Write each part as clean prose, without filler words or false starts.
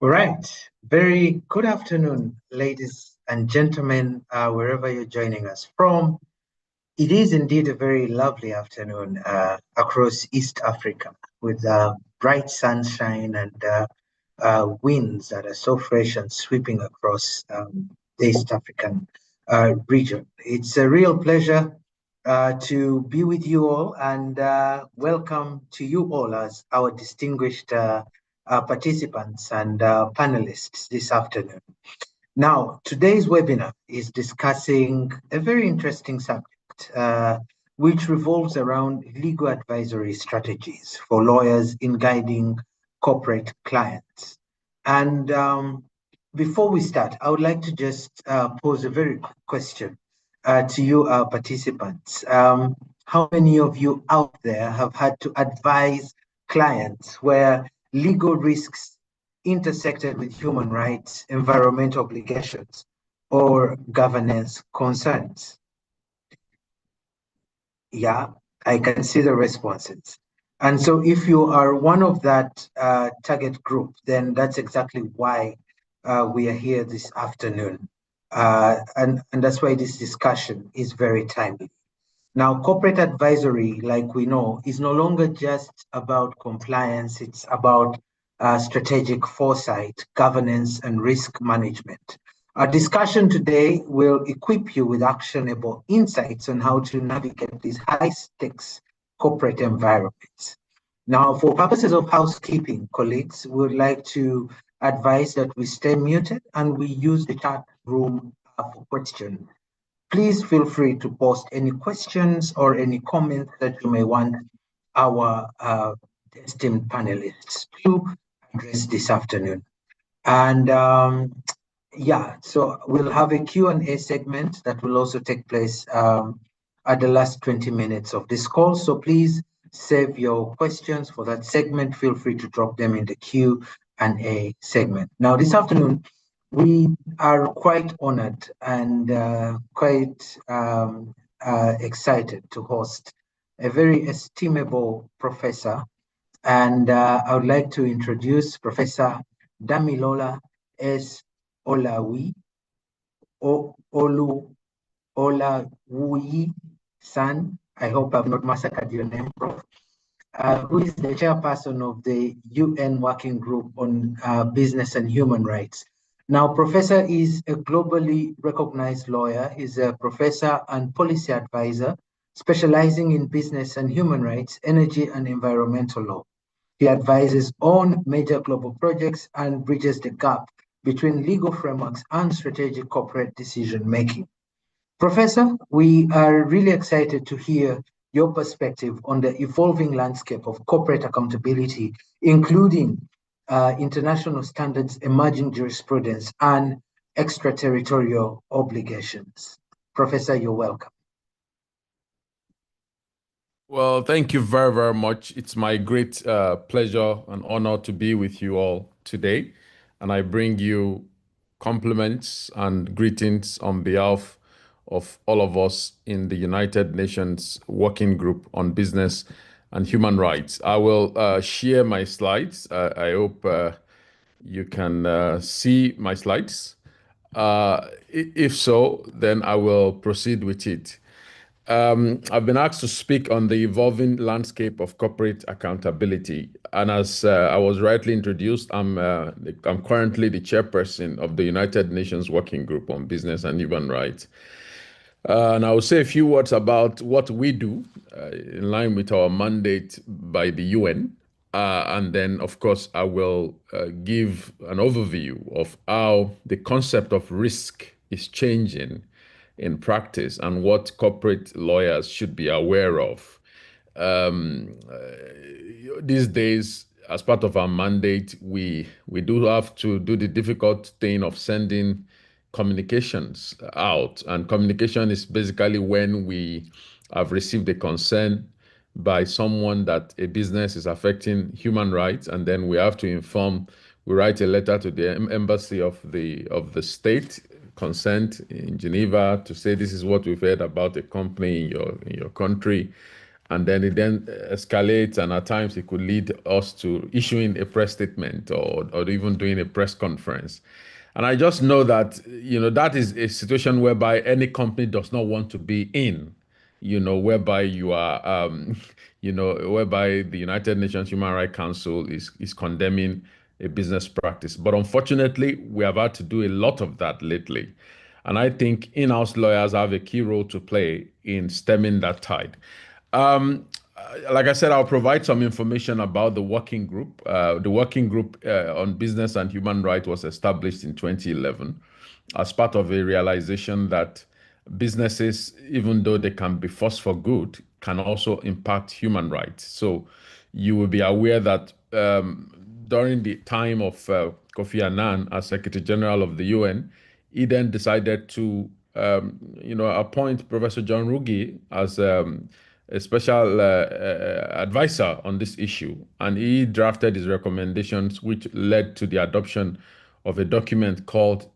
All right. Very good afternoon, ladies and gentlemen, wherever you're joining us from. It is indeed a very lovely afternoon across East Africa with bright sunshine and winds that are so fresh and sweeping across the East African region. It's a real pleasure to be with you all and welcome to you all as our distinguished participants and panelists this afternoon. Now, today's webinar is discussing a very interesting subject, which revolves around legal advisory strategies for lawyers in guiding corporate clients. And before we start, I would like to just pose a very quick question to you, our participants. How many of you out there have had to advise clients where legal risks intersected with human rights, environmental obligations, or governance concerns? Yeah, I can see the responses. And so if you are one of that target group, then that's exactly why we are here this afternoon. And that's why this discussion is very timely. Now, corporate advisory, like we know, is no longer just about compliance, it's about strategic foresight, governance, and risk management. Our discussion today will equip you with actionable insights on how to navigate these high-stakes corporate environments. Now, for purposes of housekeeping, colleagues, we would like to advise that we stay muted and we use the chat room for questions. Please feel free to post any questions or any comments that you may want our esteemed panelists to address this afternoon. And yeah, so we'll have a Q&A segment that will also take place at the last 20 minutes of this call. So please save your questions for that segment. Feel free to drop them in the Q&A segment. Now, this afternoon, we are quite honored and quite excited to host a very estimable professor. And I would like to introduce Professor Damilola S. Olawi, Olawuyi San. I hope I've not massacred your name, Prof. Who is the chairperson of the UN Working Group on Business and Human Rights. Now, Professor is a globally recognized lawyer. He's a professor and policy advisor, specializing in business and human rights, energy and environmental law. He advises on major global projects and bridges the gap between legal frameworks and strategic corporate decision-making. Professor, we are really excited to hear your perspective on the evolving landscape of corporate accountability, including international standards, emerging jurisprudence, and extraterritorial obligations. Professor, you're welcome. Well, thank you very, very much. It's my great pleasure and honor to be with you all today. And I bring you compliments and greetings on behalf of all of us in the United Nations Working Group on Business and Human Rights. I will share my slides. I hope you can see my slides. If so, then I will proceed with it. I've been asked to speak on the evolving landscape of corporate accountability. And as I was rightly introduced, I'm currently the chairperson of the United Nations Working Group on Business and Human Rights. And I will say a few words about what we do in line with our mandate by the UN. And then, of course, I will give an overview of how the concept of risk is changing in practice and what corporate lawyers should be aware of. These days, as part of our mandate, we do have to do the difficult thing of sending communications out. And communication is basically when we have received a concern by someone that a business is affecting human rights, and then we have to inform. We write a letter to the embassy of the state concerned in Geneva to say this is what we've heard about a company in your country, and then it then escalates, and at times it could lead us to issuing a press statement or even doing a press conference. And I just know that, that is a situation whereby any company does not want to be in, whereby you are, whereby the United Nations Human Rights Council is condemning a business practice. But unfortunately, we have had to do a lot of that lately. And I think in-house lawyers have a key role to play in stemming that tide. Like I said, I'll provide some information about the working group. The working group on business and human rights was established in 2011 as part of a realization that businesses, even though they can be forced for good, can also impact human rights. So you will be aware that during the time of Kofi Annan as Secretary General of the UN, he then decided to, appoint Professor John Ruggie as a special advisor on this issue, and he drafted his recommendations, which led to the adoption of a document called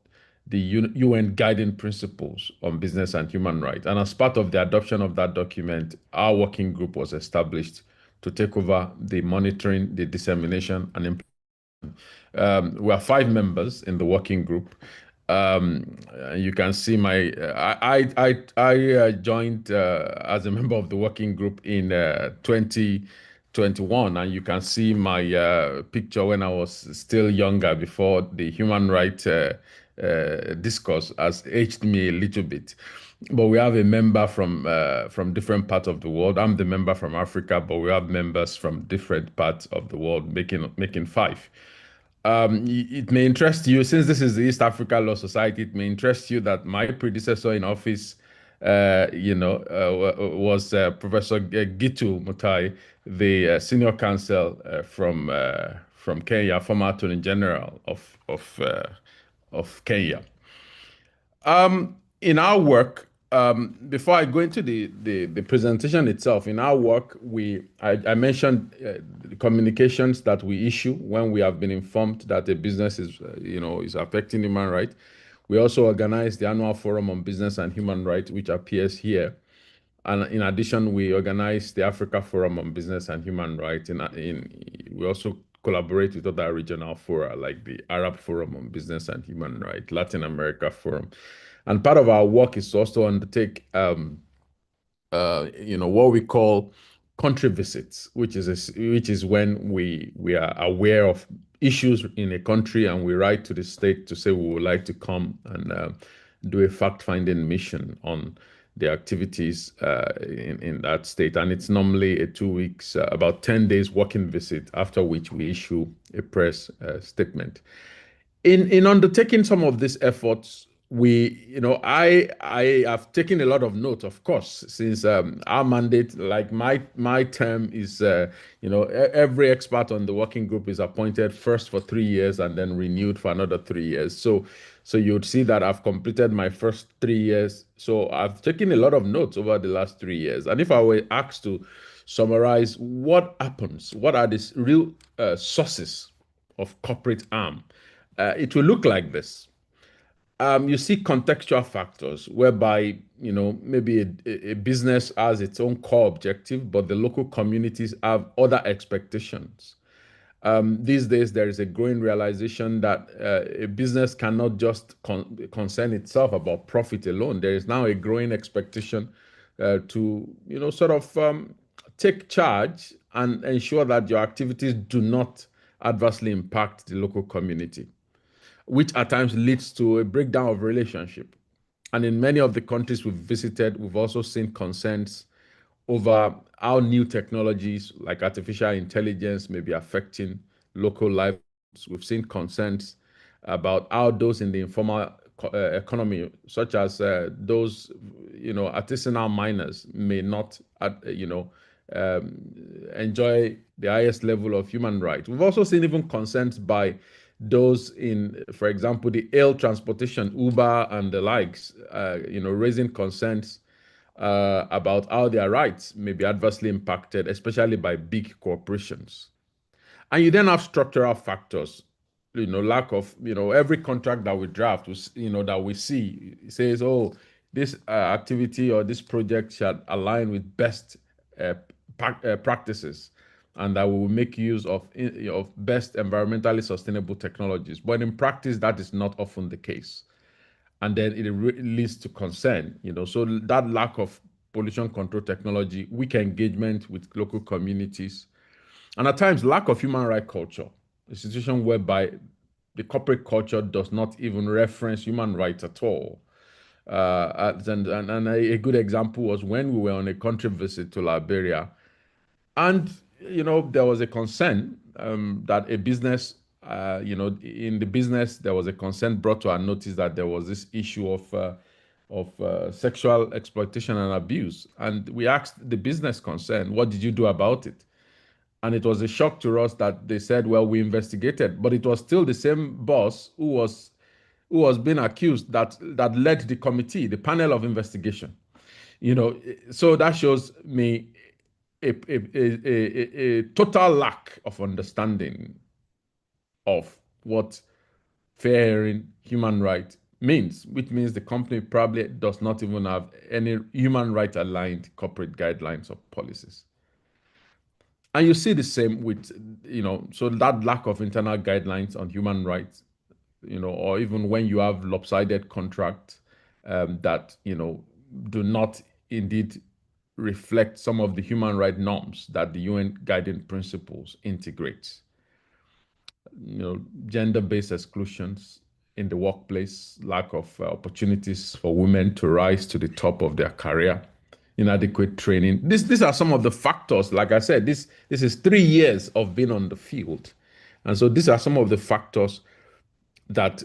the UN Guiding Principles on Business and Human Rights. And as part of the adoption of that document, our working group was established to take over the monitoring, the dissemination, and we are 5 members in the working group. You can see my I joined as a member of the working group in 2021, and you can see my picture when I was still younger before the human rights discourse has aged me a little bit. But we have a member from different parts of the world. I'm the member from Africa, but we have members from different parts of the world, making 5. It may interest you, since this is the East Africa Law Society, it may interest you that my predecessor in office, was Professor Gitu Mutai, the senior counsel from Kenya, former Attorney General of Kenya. In our work, before I go into the presentation itself, in our work, I mentioned the communications that we issue when we have been informed that a business is affecting human rights. We also organize the annual forum on business and human rights, which appears here. And in addition, we organize the Africa Forum on Business and Human Rights. We also collaborate with other regional fora like the Arab Forum on Business and Human Rights, Latin America Forum. And part of our work is to also undertake, what we call country visits, which is when we are aware of issues in a country and we write to the state to say we would like to come and do a fact-finding mission on the activities in that state. And it's normally a 2 weeks, about 10 days working visit, after which we issue a press statement. In undertaking some of these efforts, I have taken a lot of note, of course, since our mandate, like my term is, every expert on the working group is appointed first for 3 years and then renewed for another 3 years. So you'd see that I've completed my first 3 years. So I've taken a lot of notes over the last 3 years. And if I were asked to summarize what happens, what are the real sources of corporate harm, it will look like this. You see contextual factors whereby, maybe a business has its own core objective, but the local communities have other expectations. These days, there is a growing realization that a business cannot just concern itself about profit alone. There is now a growing expectation to, sort of take charge and ensure that your activities do not adversely impact the local community, which at times leads to a breakdown of relationship. And in many of the countries we've visited, we've also seen concerns over how new technologies like artificial intelligence may be affecting local lives. We've seen concerns about how those in the informal economy, such as those, artisanal miners, may not, enjoy the highest level of human rights. We've also seen even concerns by those in, for example, the air transportation, Uber and the likes, raising concerns about how their rights may be adversely impacted, especially by big corporations. And you then have structural factors, lack of, every contract that we draft, that we see says, oh, this activity or this project should align with best practices, and that we will make use of best environmentally sustainable technologies. But in practice, that is not often the case. And then it leads to concern, so that lack of pollution control technology, weak engagement with local communities, and at times lack of human rights culture, a situation whereby the corporate culture does not even reference human rights at all. And a good example was when we were on a country visit to Liberia, and there was a concern that a business, in the business, there was a concern brought to our notice that there was this issue of sexual exploitation and abuse. And we asked the business concern, what did you do about it? And it was a shock to us that they said, well, we investigated, but it was still the same boss who was being accused that led the committee, the panel of investigation. So that shows me a total lack of understanding of what fair and human right means, which means the company probably does not even have any human right aligned corporate guidelines or policies. And you see the same with, so that lack of internal guidelines on human rights, or even when you have lopsided contracts that, do not indeed reflect some of the human rights norms that the UN guiding principles integrates. Gender-based exclusions in the workplace, lack of opportunities for women to rise to the top of their career, inadequate training. These are some of the factors. Like I said, this is 3 years of being on the field. And so these are some of the factors that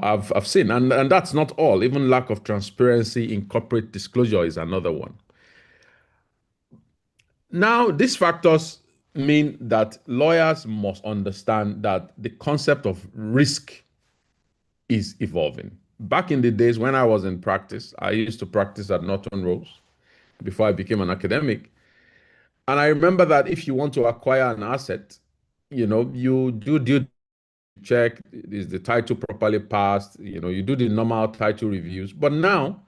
I've seen. And that's not all. Even lack of transparency in corporate disclosure is another one. Now, these factors mean that lawyers must understand that the concept of risk is evolving. Back in the days when I was in practice, I used to practice at Norton Rose before I became an academic. And I remember that if you want to acquire an asset, you do check, is the title properly passed? You do the normal title reviews. But now,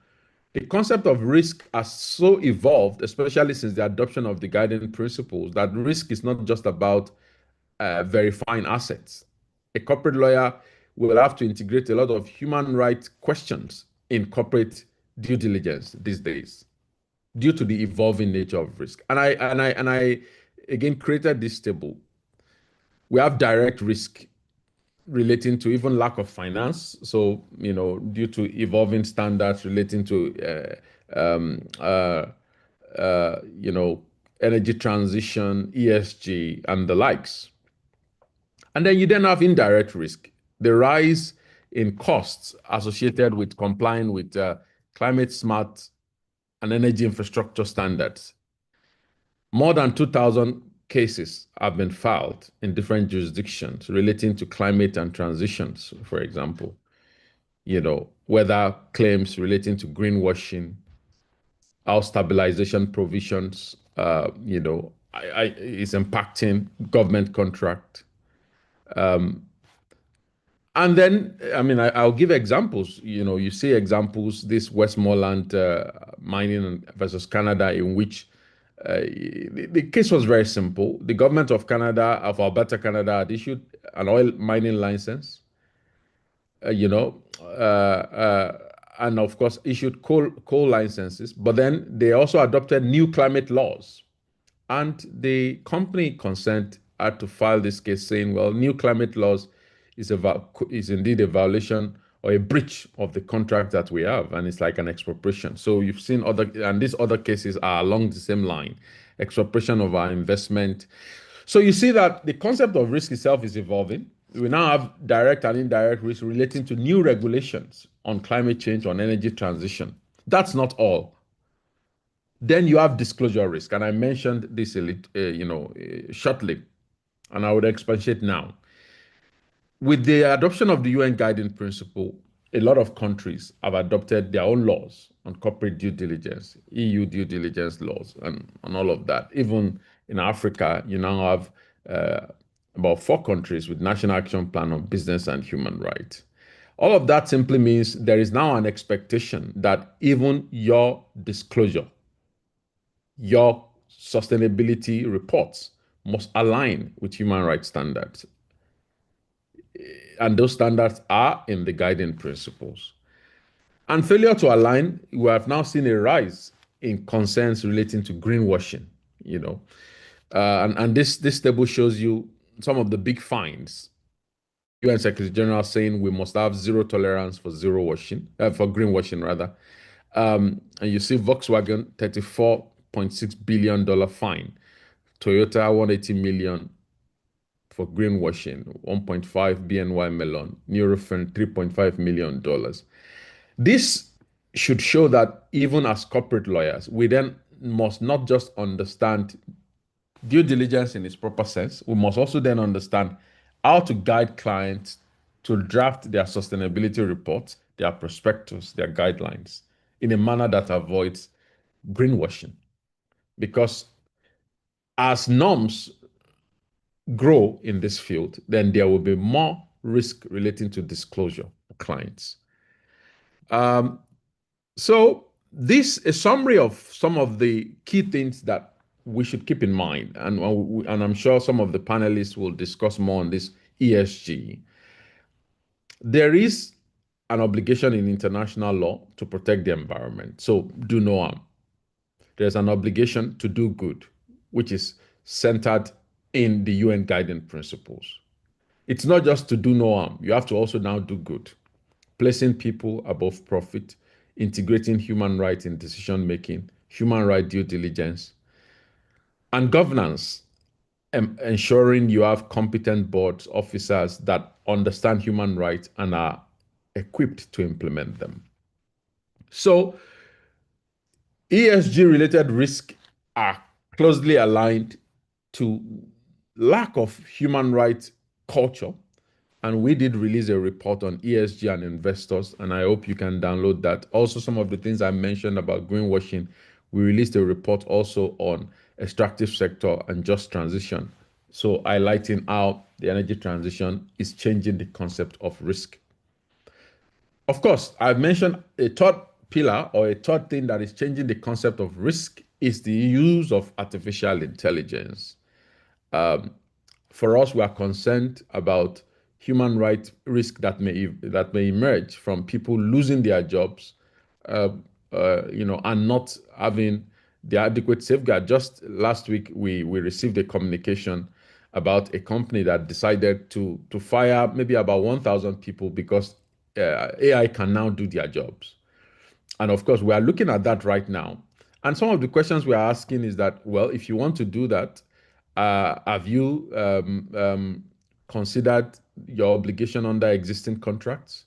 the concept of risk has so evolved, especially since the adoption of the guiding principles, that risk is not just about verifying assets. A corporate lawyer will have to integrate a lot of human rights questions in corporate due diligence these days, due to the evolving nature of risk. And I again created this table. We have direct risk relating to even lack of finance. So, due to evolving standards relating to, energy transition, ESG, and the likes. And then you then have indirect risk, the rise in costs associated with complying with climate smart and energy infrastructure standards. More than 2,000 cases have been filed in different jurisdictions relating to climate and transitions, for example, whether claims relating to greenwashing, our stabilization provisions, is impacting government contract. And then, I'll give examples. You see examples, this Westmoreland mining versus Canada, in which the case was very simple. The government of Canada, of Alberta, Canada, had issued an oil mining license, and of course issued coal licenses. But then they also adopted new climate laws, and the company concerned had to file this case saying, well, new climate laws is indeed a violation or a breach of the contract that we have, and it's like an expropriation. So you've seen and these other cases are along the same line, expropriation of our investment. So you see that the concept of risk itself is evolving. We now have direct and indirect risk relating to new regulations on climate change, on energy transition. That's not all. Then you have disclosure risk, and I mentioned this shortly, and I would expatiate now. With the adoption of the UN guiding principle, a lot of countries have adopted their own laws on corporate due diligence, EU due diligence laws, and all of that. Even in Africa, you now have about 4 countries with National Action Plan on Business and Human Rights. All of that simply means there is now an expectation that even your disclosure, your sustainability reports must align with human rights standards. And those standards are in the guiding principles. And failure to align, we have now seen a rise in concerns relating to greenwashing, you know. And this table shows you some of the big fines. UN Secretary General saying we must have zero tolerance for for greenwashing rather. And you see Volkswagen, $34.6 billion fine. Toyota, 180 million for greenwashing, 1.5 BNY Mellon, Nurofen, $3.5 million. This should show that even as corporate lawyers, we then must not just understand due diligence in its proper sense, we must also then understand how to guide clients to draft their sustainability reports, their prospectus, their guidelines in a manner that avoids greenwashing. Because as norms grow in this field, then there will be more risk relating to disclosure for clients. So this is a summary of some of the key things that we should keep in mind, and I'm sure some of the panelists will discuss more on this ESG. There is an obligation in international law to protect the environment, so do no harm. There's an obligation to do good, which is centered in the UN guiding principles. It's not just to do no harm, you have to also now do good, placing people above profit, integrating human rights in decision making, human right due diligence, and governance, ensuring you have competent boards, officers that understand human rights and are equipped to implement them. So ESG related risks are closely aligned to lack of human rights culture. And we did release a report on ESG and investors, and I hope you can download that. Also, some of the things I mentioned about greenwashing, we released a report also on extractive sector and just transition. So highlighting how the energy transition is changing the concept of risk. Of course, I've mentioned a third pillar or a third thing that is changing the concept of risk is the use of artificial intelligence. For us, we are concerned about human rights risk that may emerge from people losing their jobs, and not having the adequate safeguard. Just last week, we received a communication about a company that decided to fire maybe about 1,000 people because AI can now do their jobs. And of course, we are looking at that right now. And some of the questions we are asking is that, well, if you want to do that, have you considered your obligation under existing contracts?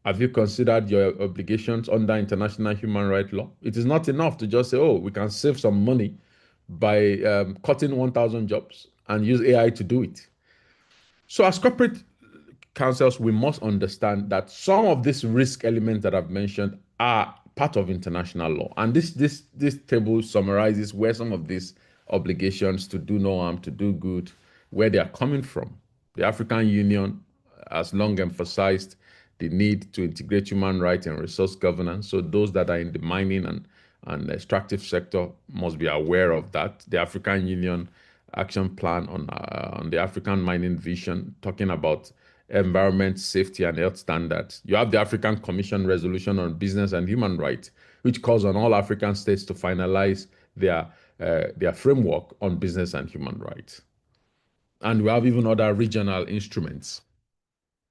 Have you considered your obligations under international human rights law? It is not enough to just say, oh, we can save some money by cutting 1,000 jobs and use AI to do it. So as corporate counsels, we must understand that some of these risk elements that I've mentioned are part of international law. And this table summarizes where some of these obligations to do no harm, to do good, where they are coming from. The African Union has long emphasized the need to integrate human rights and resource governance. So those that are in the mining and extractive sector must be aware of that. The African Union Action Plan on the African Mining Vision, talking about environment, safety, and health standards. You have the African Commission Resolution on Business and Human Rights, which calls on all African states to finalize their framework on business and human rights. And we have even other regional instruments.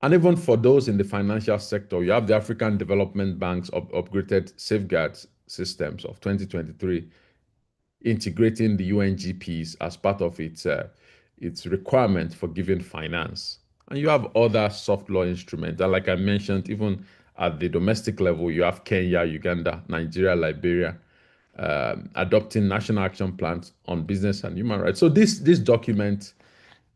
And even for those in the financial sector, you have the African Development Bank's upgraded safeguards systems of 2023, integrating the UNGPs as part of its requirement for giving finance. And you have other soft law instruments that, like I mentioned, even at the domestic level, you have Kenya, Uganda, Nigeria, Liberia, adopting national action plans on business and human rights. So this document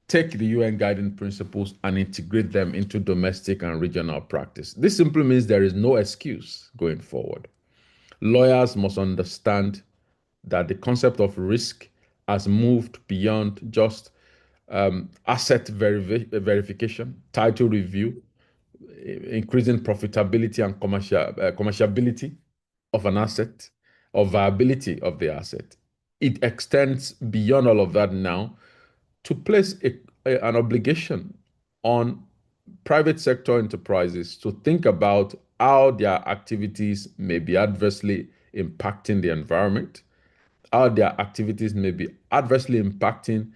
take the UN guiding principles and integrate them into domestic and regional practice. This simply means there is no excuse going forward. Lawyers must understand that the concept of risk has moved beyond just asset verification, title review, increasing profitability and commerciality of an asset, or viability of the asset. it extends beyond all of that now to place an obligation on private sector enterprises to think about how their activities may be adversely impacting the environment, how their activities may be adversely impacting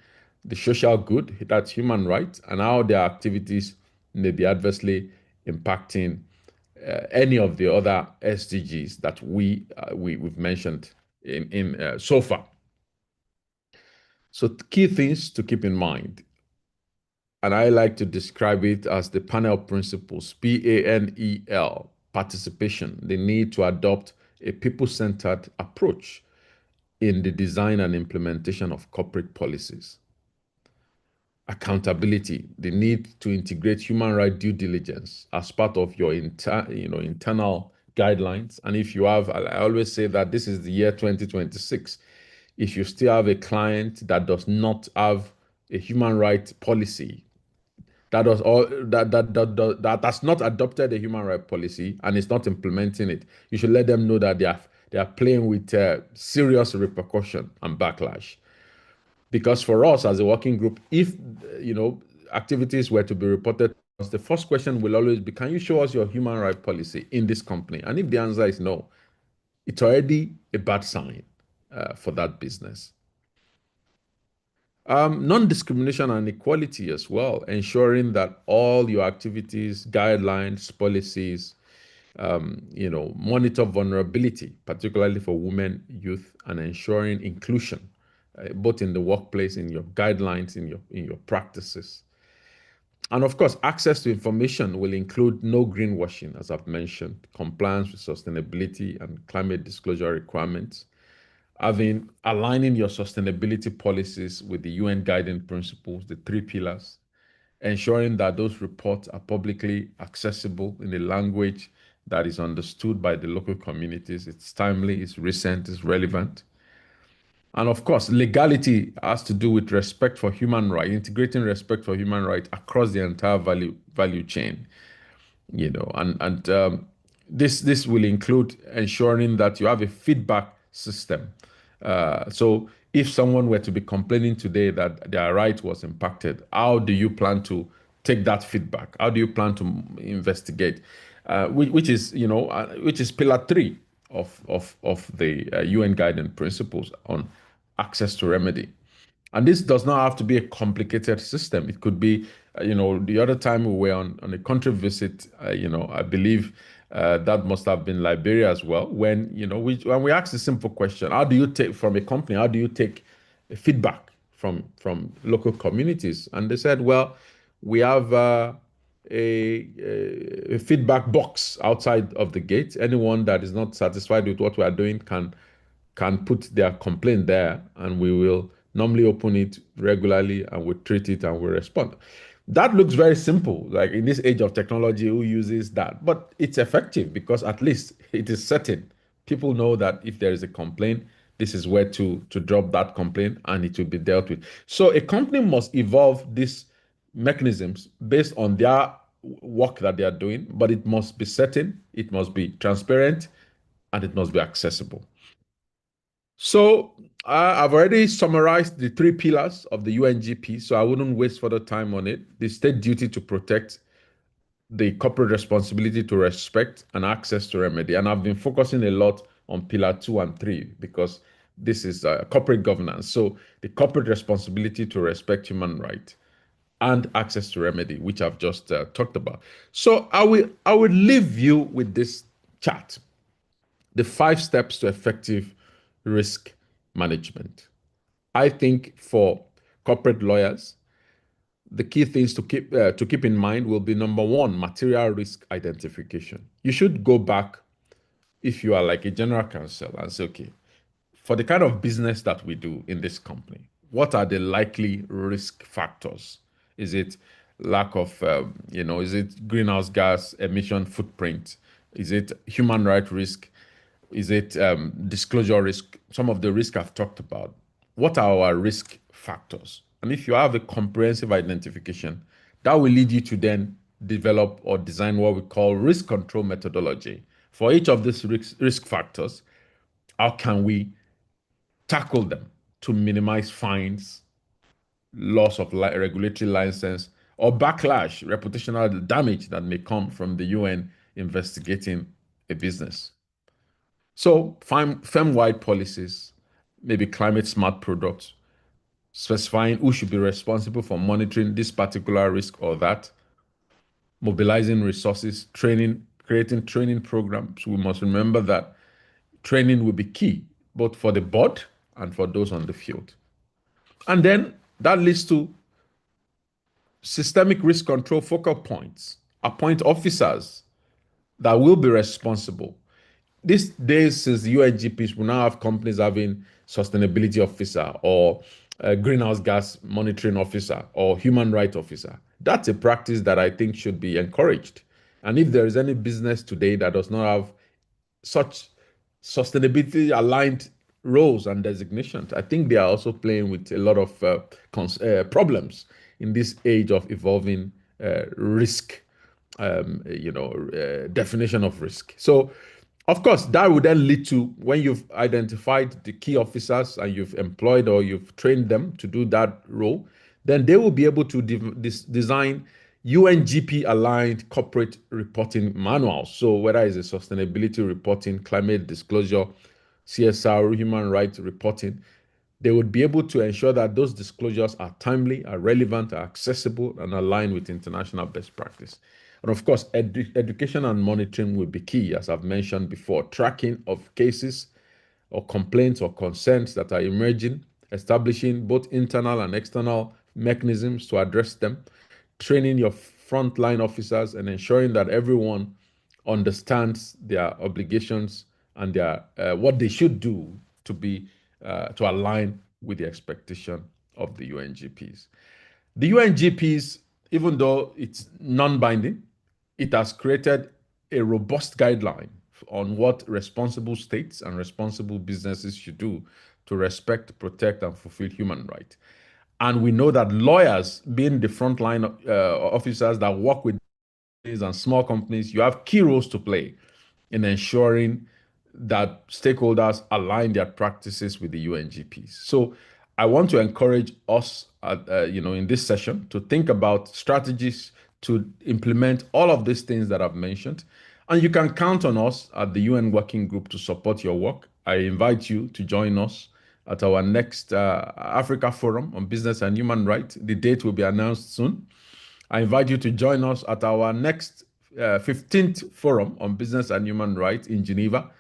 the social good, that's human rights, and how their activities may be adversely impacting any of the other SDGs that we've mentioned in so far. So key things to keep in mind, and I like to describe it as the panel principles, PANEL, participation, the need to adopt a people-centered approach in the design and implementation of corporate policies. Accountability, the need to integrate human right due diligence as part of your internal guidelines. And if you have, I always say that this is the year 2026. If you still have a client that does not have a human rights policy, that has not adopted a human rights policy and is not implementing it, you should let them know that they are playing with serious repercussion and backlash. Because for us as a working group, if activities were to be reported, the first question will always be, can you show us your human rights policy in this company? And if the answer is no, it's already a bad sign for that business. Non-discrimination and equality as well, ensuring that all your activities, guidelines, policies, monitor vulnerability, particularly for women, youth, and ensuring inclusion, both in the workplace, in your guidelines, in your practices. And of course, access to information will include no greenwashing, as I've mentioned, compliance with sustainability and climate disclosure requirements, aligning your sustainability policies with the UN guiding principles, the 3 pillars, ensuring that those reports are publicly accessible in a language that is understood by the local communities. It's timely, it's recent, it's relevant. And of course, legality has to do with respect for human rights, integrating respect for human rights across the entire value chain. This will include ensuring that you have a feedback system. So if someone were to be complaining today that their right was impacted, how do you plan to take that feedback? How do you plan to investigate? Which is pillar 3 of the UN guiding principles on access to remedy. And this does not have to be a complicated system. It could be, the other time we were on a country visit, I believe that must have been Liberia as well. When we asked a simple question, how do you take from a company? How do you take feedback from local communities? And they said, well, we have a feedback box outside of the gate. Anyone that is not satisfied with what we are doing can put their complaint there, and we will normally open it regularly and we treat it and we respond. That looks very simple, like in this age of technology, who uses that? But it's effective because at least it is certain. People know that if there is a complaint, this is where to drop that complaint and it will be dealt with. So a company must evolve these mechanisms based on their work that they are doing, but it must be certain, it must be transparent, and it must be accessible. So I've already summarized the 3 pillars of the UNGP, so I wouldn't waste further time on it. The state duty to protect, the corporate responsibility to respect, and access to remedy. And I've been focusing a lot on pillar 2 and 3 because this is corporate governance. So the corporate responsibility to respect human rights and access to remedy, which I've just talked about. So I will leave you with this chart, the 5 steps to effective risk management. I think for corporate lawyers, the key things to keep in mind will be, number 1, material risk identification. You should go back, if you are like a general counsel, and say, okay, for the kind of business that we do in this company, what are the likely risk factors? Is it lack of, is it greenhouse gas emission footprint? Is it human rights risk? Is it disclosure risk? Some of the risk I've talked about. What are our risk factors? And if you have a comprehensive identification, that will lead you to then develop or design what we call risk control methodology. For each of these risk factors, how can we tackle them to minimize fines, loss of regulatory license, or backlash, reputational damage that may come from the UN investigating a business. So, firm-wide policies, maybe climate-smart products, specifying who should be responsible for monitoring this particular risk or that, mobilizing resources, training, creating training programs. We must remember that training will be key, both for the board and for those on the field. And then that leads to systemic risk control focal points, appoint officers that will be responsible. These days, since the UNGPs, we now have companies having sustainability officer or a greenhouse gas monitoring officer or human rights officer. That's a practice that I think should be encouraged. And if there is any business today that does not have such sustainability aligned roles and designations, I think they are also playing with a lot of problems in this age of evolving risk, definition of risk. So, of course, that would then lead to, when you've identified the key officers and you've employed or you've trained them to do that role, then they will be able to design UNGP aligned corporate reporting manuals. So whether it's a sustainability reporting, climate disclosure, CSR, human rights reporting, they would be able to ensure that those disclosures are timely, are relevant, are accessible, and aligned with international best practice. And of course, education and monitoring will be key, as I've mentioned before, tracking of cases or complaints or concerns that are emerging, establishing both internal and external mechanisms to address them, training your frontline officers, and ensuring that everyone understands their obligations and their what they should do to be to align with the expectation of the UNGPs. The UNGPs, even though it's non-binding, it has created a robust guideline on what responsible states and responsible businesses should do to respect, protect, and fulfill human rights. And we know that lawyers, being the frontline officers that work with companies and small companies, you have key roles to play in ensuring that stakeholders align their practices with the UNGPs. So I want to encourage us, in this session, to think about strategies to implement all of these things that I've mentioned. And you can count on us at the UN Working Group to support your work. I invite you to join us at our next Africa Forum on Business and Human Rights. The date will be announced soon. I invite you to join us at our next 15th Forum on Business and Human Rights in Geneva.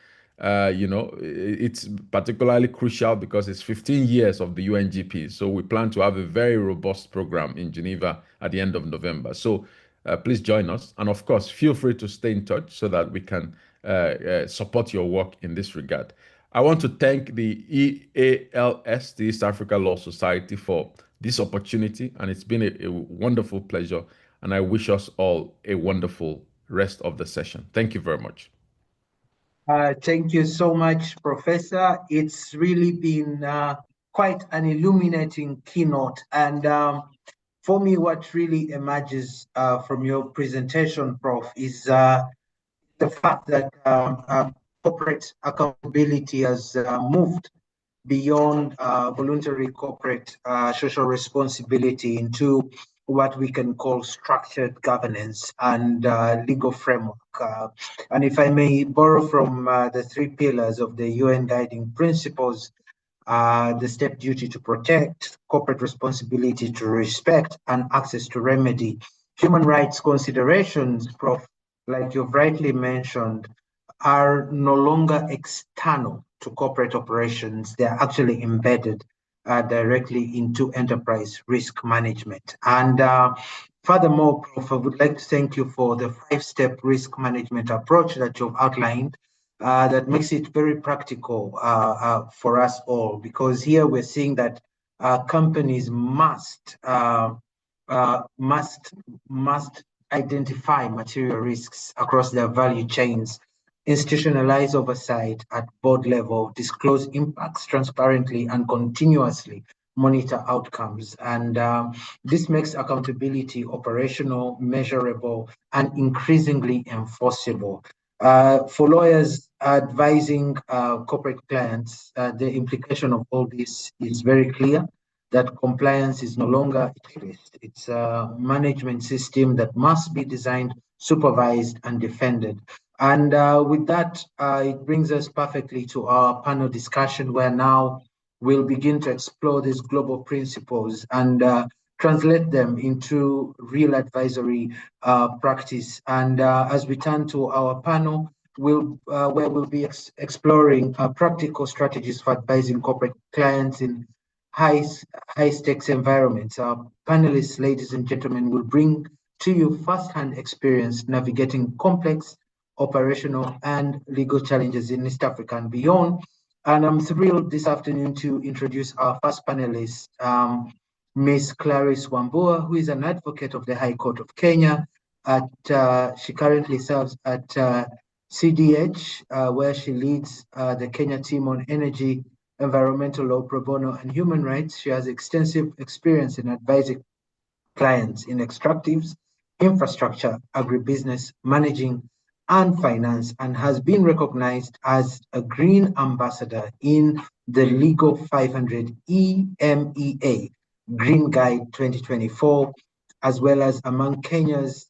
It's particularly crucial because it's 15 years of the UNGP. So we plan to have a very robust program in Geneva at the end of November. So please join us. And of course, feel free to stay in touch so that we can support your work in this regard. I want to thank the EALS, the East Africa Law Society, for this opportunity. And it's been a wonderful pleasure. And I wish us all a wonderful rest of the session. Thank you very much. Thank you so much, Professor. It's really been quite an illuminating keynote. And for me, what really emerges from your presentation, Prof, is the fact that corporate accountability has moved beyond voluntary corporate social responsibility into what we can call structured governance and legal framework. And if I may borrow from the 3 pillars of the UN guiding principles, the step duty to protect, corporate responsibility to respect, and access to remedy. Human rights considerations, Prof, like you've rightly mentioned, are no longer external to corporate operations. They're actually embedded directly into enterprise risk management. And furthermore, Prof, I would like to thank you for the 5-step risk management approach that you've outlined. That makes it very practical for us all, because here we're seeing that companies must identify material risks across their value chains, institutionalize oversight at board level, disclose impacts transparently and continuously monitor outcomes. And this makes accountability operational, measurable, and increasingly enforceable. For lawyers advising corporate clients, the implication of all this is very clear, that compliance is no longer a checklist. It's a management system that must be designed, supervised, and defended. And with that, it brings us perfectly to our panel discussion, where now we'll begin to explore these global principles and translate them into real advisory practice. And as we turn to our panel, where we'll be exploring practical strategies for advising corporate clients in high stakes environments. Our panelists, ladies and gentlemen, will bring to you first-hand experience navigating complex operational and legal challenges in East Africa and beyond. And I'm thrilled this afternoon to introduce our first panelist, Ms. Clarice Wambua, who is an advocate of the High Court of Kenya. She currently serves at CDH, where she leads the Kenya team on energy, environmental law, pro bono, and human rights. She has extensive experience in advising clients in extractives, infrastructure, agribusiness, managing, and finance, and has been recognized as a Green Ambassador in the Legal 500 EMEA Green Guide 2024, as well as among Kenya's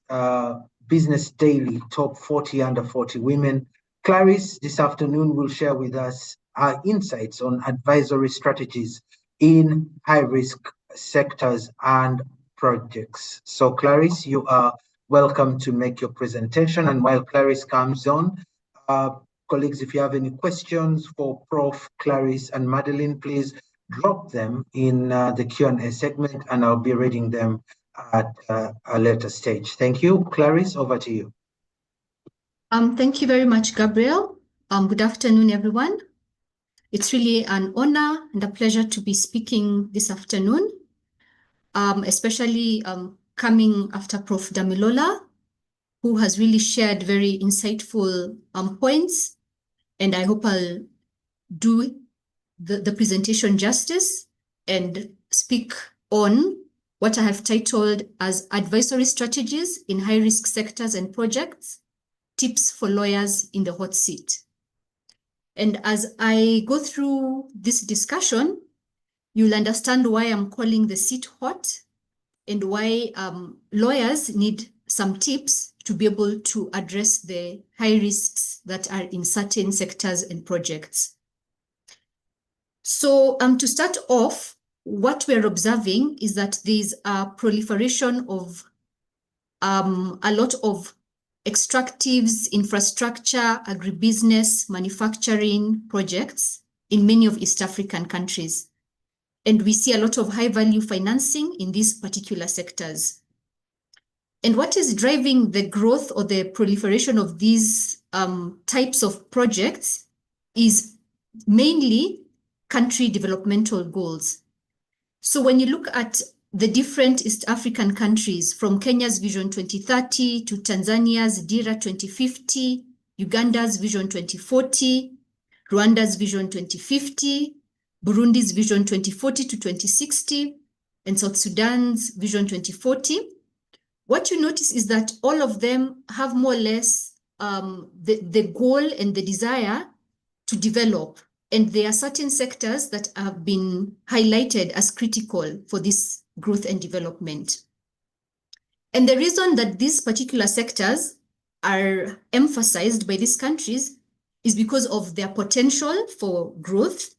Business Daily Top 40 Under 40 Women. Clarice, this afternoon, will share with us our insights on advisory strategies in high-risk sectors and projects. So Clarice, you are welcome to make your presentation. And while Clarice comes on, colleagues, if you have any questions for Prof. Clarice and Madeline, please drop them in the Q&A segment, and I'll be reading them at a later stage. Thank you. Clarice, over to you. Thank you very much, Gabriel. Good afternoon, everyone. It's really an honor and a pleasure to be speaking this afternoon, especially coming after Prof. Damilola, who has really shared very insightful points, and I hope I'll do the presentation justice and speak on what I have titled as Advisory Strategies in High-Risk Sectors and Projects, Tips for Lawyers in the Hot Seat. And as I go through this discussion, you'll understand why I'm calling the seat hot and why lawyers need some tips to be able to address the high risks that are in certain sectors and projects. So to start off, what we're observing is that there's a proliferation of a lot of extractives, infrastructure, agribusiness, manufacturing projects in many of East African countries. And we see a lot of high-value financing in these particular sectors. And what is driving the growth or the proliferation of these types of projects is mainly country developmental goals. So when you look at the different East African countries, from Kenya's Vision 2030 to Tanzania's DIRA 2050, Uganda's Vision 2040, Rwanda's Vision 2050, Burundi's Vision 2040 to 2060, and South Sudan's Vision 2040, what you notice is that all of them have more or less the goal and the desire to develop. And there are certain sectors that have been highlighted as critical for this growth and development. And the reason that these particular sectors are emphasized by these countries is because of their potential for growth,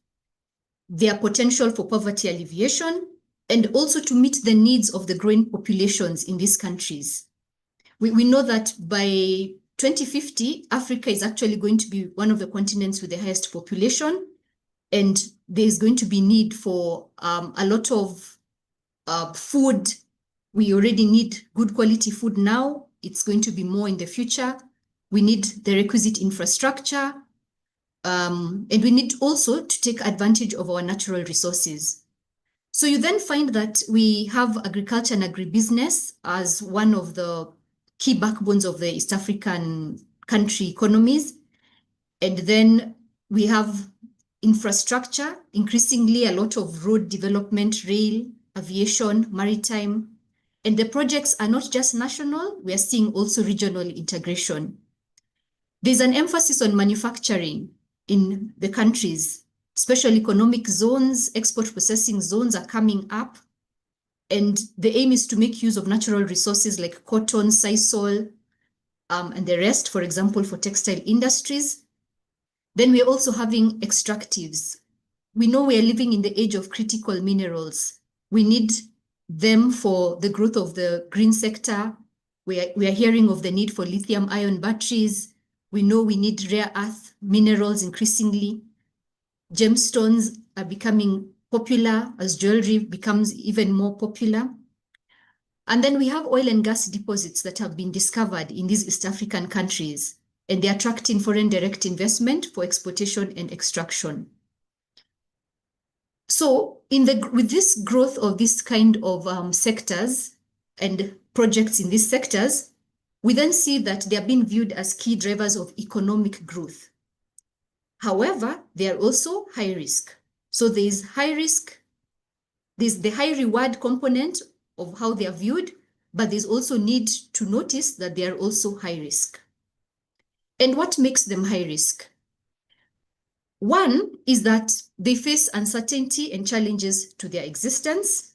their potential for poverty alleviation, and also to meet the needs of the growing populations in these countries. We know that by 2050, Africa is actually going to be one of the continents with the highest population, and there's going to be need for a lot of food. We already need good quality food now. It's going to be more in the future. We need the requisite infrastructure, and we need also to take advantage of our natural resources. So you then find that we have agriculture and agribusiness as one of the key backbones of the East African country economies. And then we have infrastructure, increasingly a lot of road development, rail, aviation, maritime. And the projects are not just national, we are seeing also regional integration. There's an emphasis on manufacturing in the countries. Special economic zones, export processing zones are coming up. And the aim is to make use of natural resources like cotton, sisal, and the rest, for example, for textile industries. Then we're also having extractives. We know we are living in the age of critical minerals. We need them for the growth of the green sector. We are hearing of the need for lithium-ion batteries. We know we need rare earth minerals increasingly. Gemstones are becoming popular as jewelry becomes even more popular. And then we have oil and gas deposits that have been discovered in these East African countries, and they're attracting foreign direct investment for exploitation and extraction. So with this growth of this kind of sectors and projects in these sectors, we then see that they are being viewed as key drivers of economic growth. However, they are also high risk. So there's high risk, there's the high reward component of how they are viewed, but there's also need to notice that they are also high risk. And what makes them high risk? One is that they face uncertainty and challenges to their existence.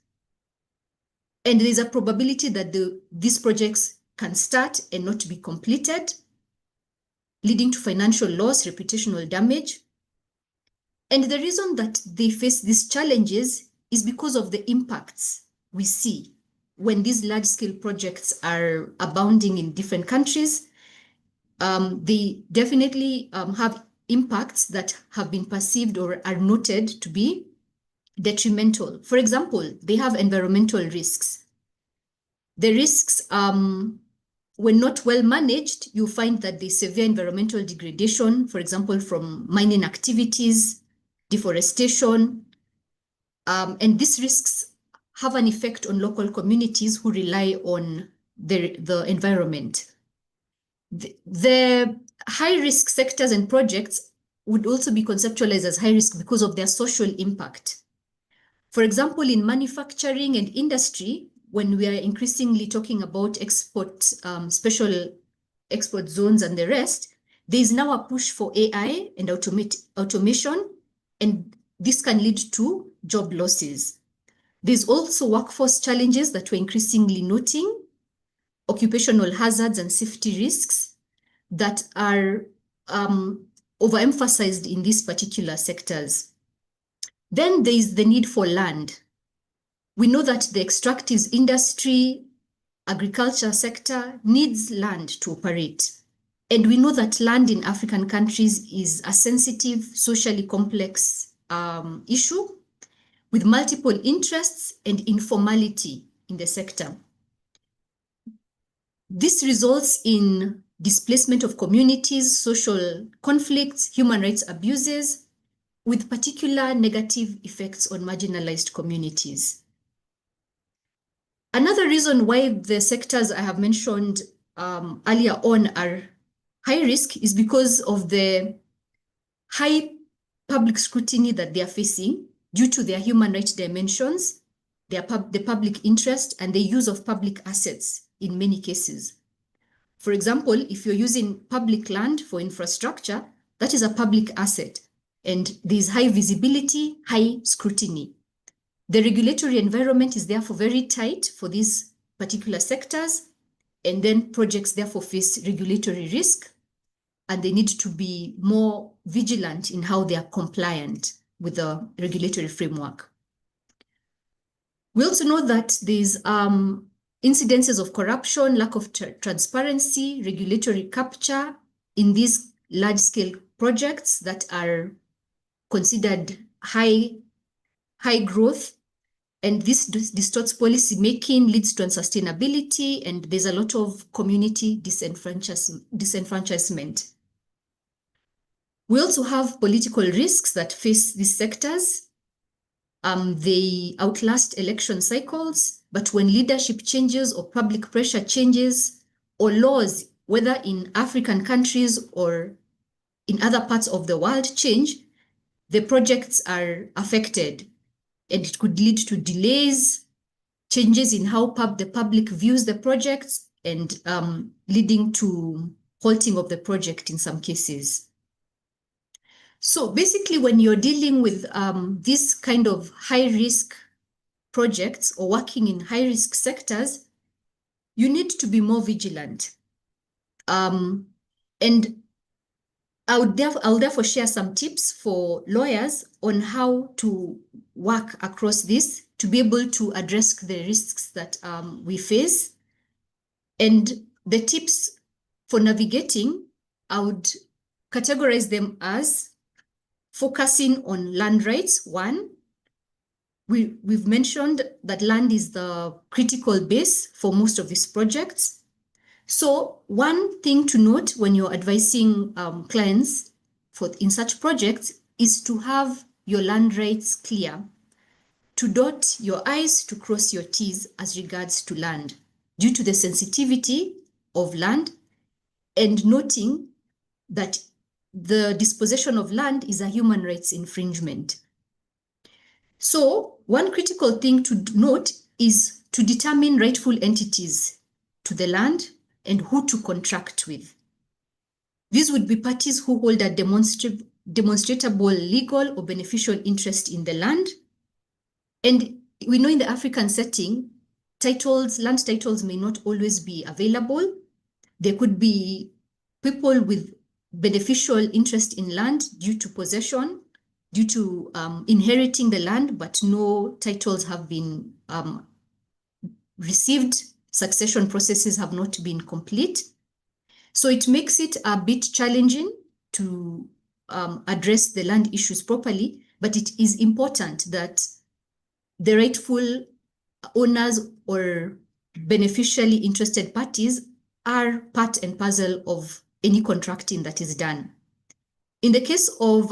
And there's a probability that these projects can start and not be completed, leading to financial loss, reputational damage. And the reason that they face these challenges is because of the impacts we see when these large-scale projects are abounding in different countries. They definitely have impacts that have been perceived or are noted to be detrimental. For example, they have environmental risks. The risks, when not well managed, you find that there's severe environmental degradation, for example, from mining activities, deforestation, and these risks have an effect on local communities who rely on the environment. The high-risk sectors and projects would also be conceptualized as high risk because of their social impact. For example, in manufacturing and industry, when we are increasingly talking about export, special export zones and the rest, there is now a push for AI and automation, and this can lead to job losses. There's also workforce challenges that we're increasingly noting, occupational hazards and safety risks that are overemphasized in these particular sectors. Then there is the need for land. We know that the extractives industry, agriculture sector needs land to operate. And we know that land in African countries is a sensitive, socially complex issue with multiple interests and informality in the sector. This results in displacement of communities, social conflicts, human rights abuses, with particular negative effects on marginalized communities. Another reason why the sectors I have mentioned earlier on are high risk is because of the high public scrutiny that they are facing due to their human rights dimensions, the public interest, and the use of public assets in many cases. For example, if you're using public land for infrastructure, that is a public asset, and there's high visibility, high scrutiny. The regulatory environment is therefore very tight for these particular sectors, and then projects therefore face regulatory risk, and they need to be more vigilant in how they are compliant with the regulatory framework. We also know that there's incidences of corruption, lack of transparency, regulatory capture in these large-scale projects that are considered high growth, and this distorts policy making, leads to unsustainability, and there's a lot of community disenfranchisement. We also have political risks that face these sectors. They outlast election cycles, but when leadership changes or public pressure changes, or laws, whether in African countries or in other parts of the world change, the projects are affected, and it could lead to delays, changes in how the public views the projects, and leading to halting of the project in some cases. So basically, when you're dealing with this kind of high-risk projects or working in high-risk sectors, you need to be more vigilant. And I'll therefore share some tips for lawyers on how to work across this to be able to address the risks that we face. And the tips for navigating, I would categorize them as focusing on land rights. One, we've mentioned that land is the critical base for most of these projects. So one thing to note when you're advising clients in such projects is to have your land rights clear, to dot your I's, to cross your T's as regards to land, due to the sensitivity of land, and noting that the dispossession of land is a human rights infringement. So one critical thing to note is to determine rightful entities to the land and who to contract with. These would be parties who hold a demonstrable legal or beneficial interest in the land. And we know in the African setting, land titles may not always be available. There could be people with beneficial interest in land due to possession, due to inheriting the land, but no titles have been received. Succession processes have not been complete. So it makes it a bit challenging to address the land issues properly, but it is important that the rightful owners or beneficially interested parties are part and parcel of any contracting that is done. In the case of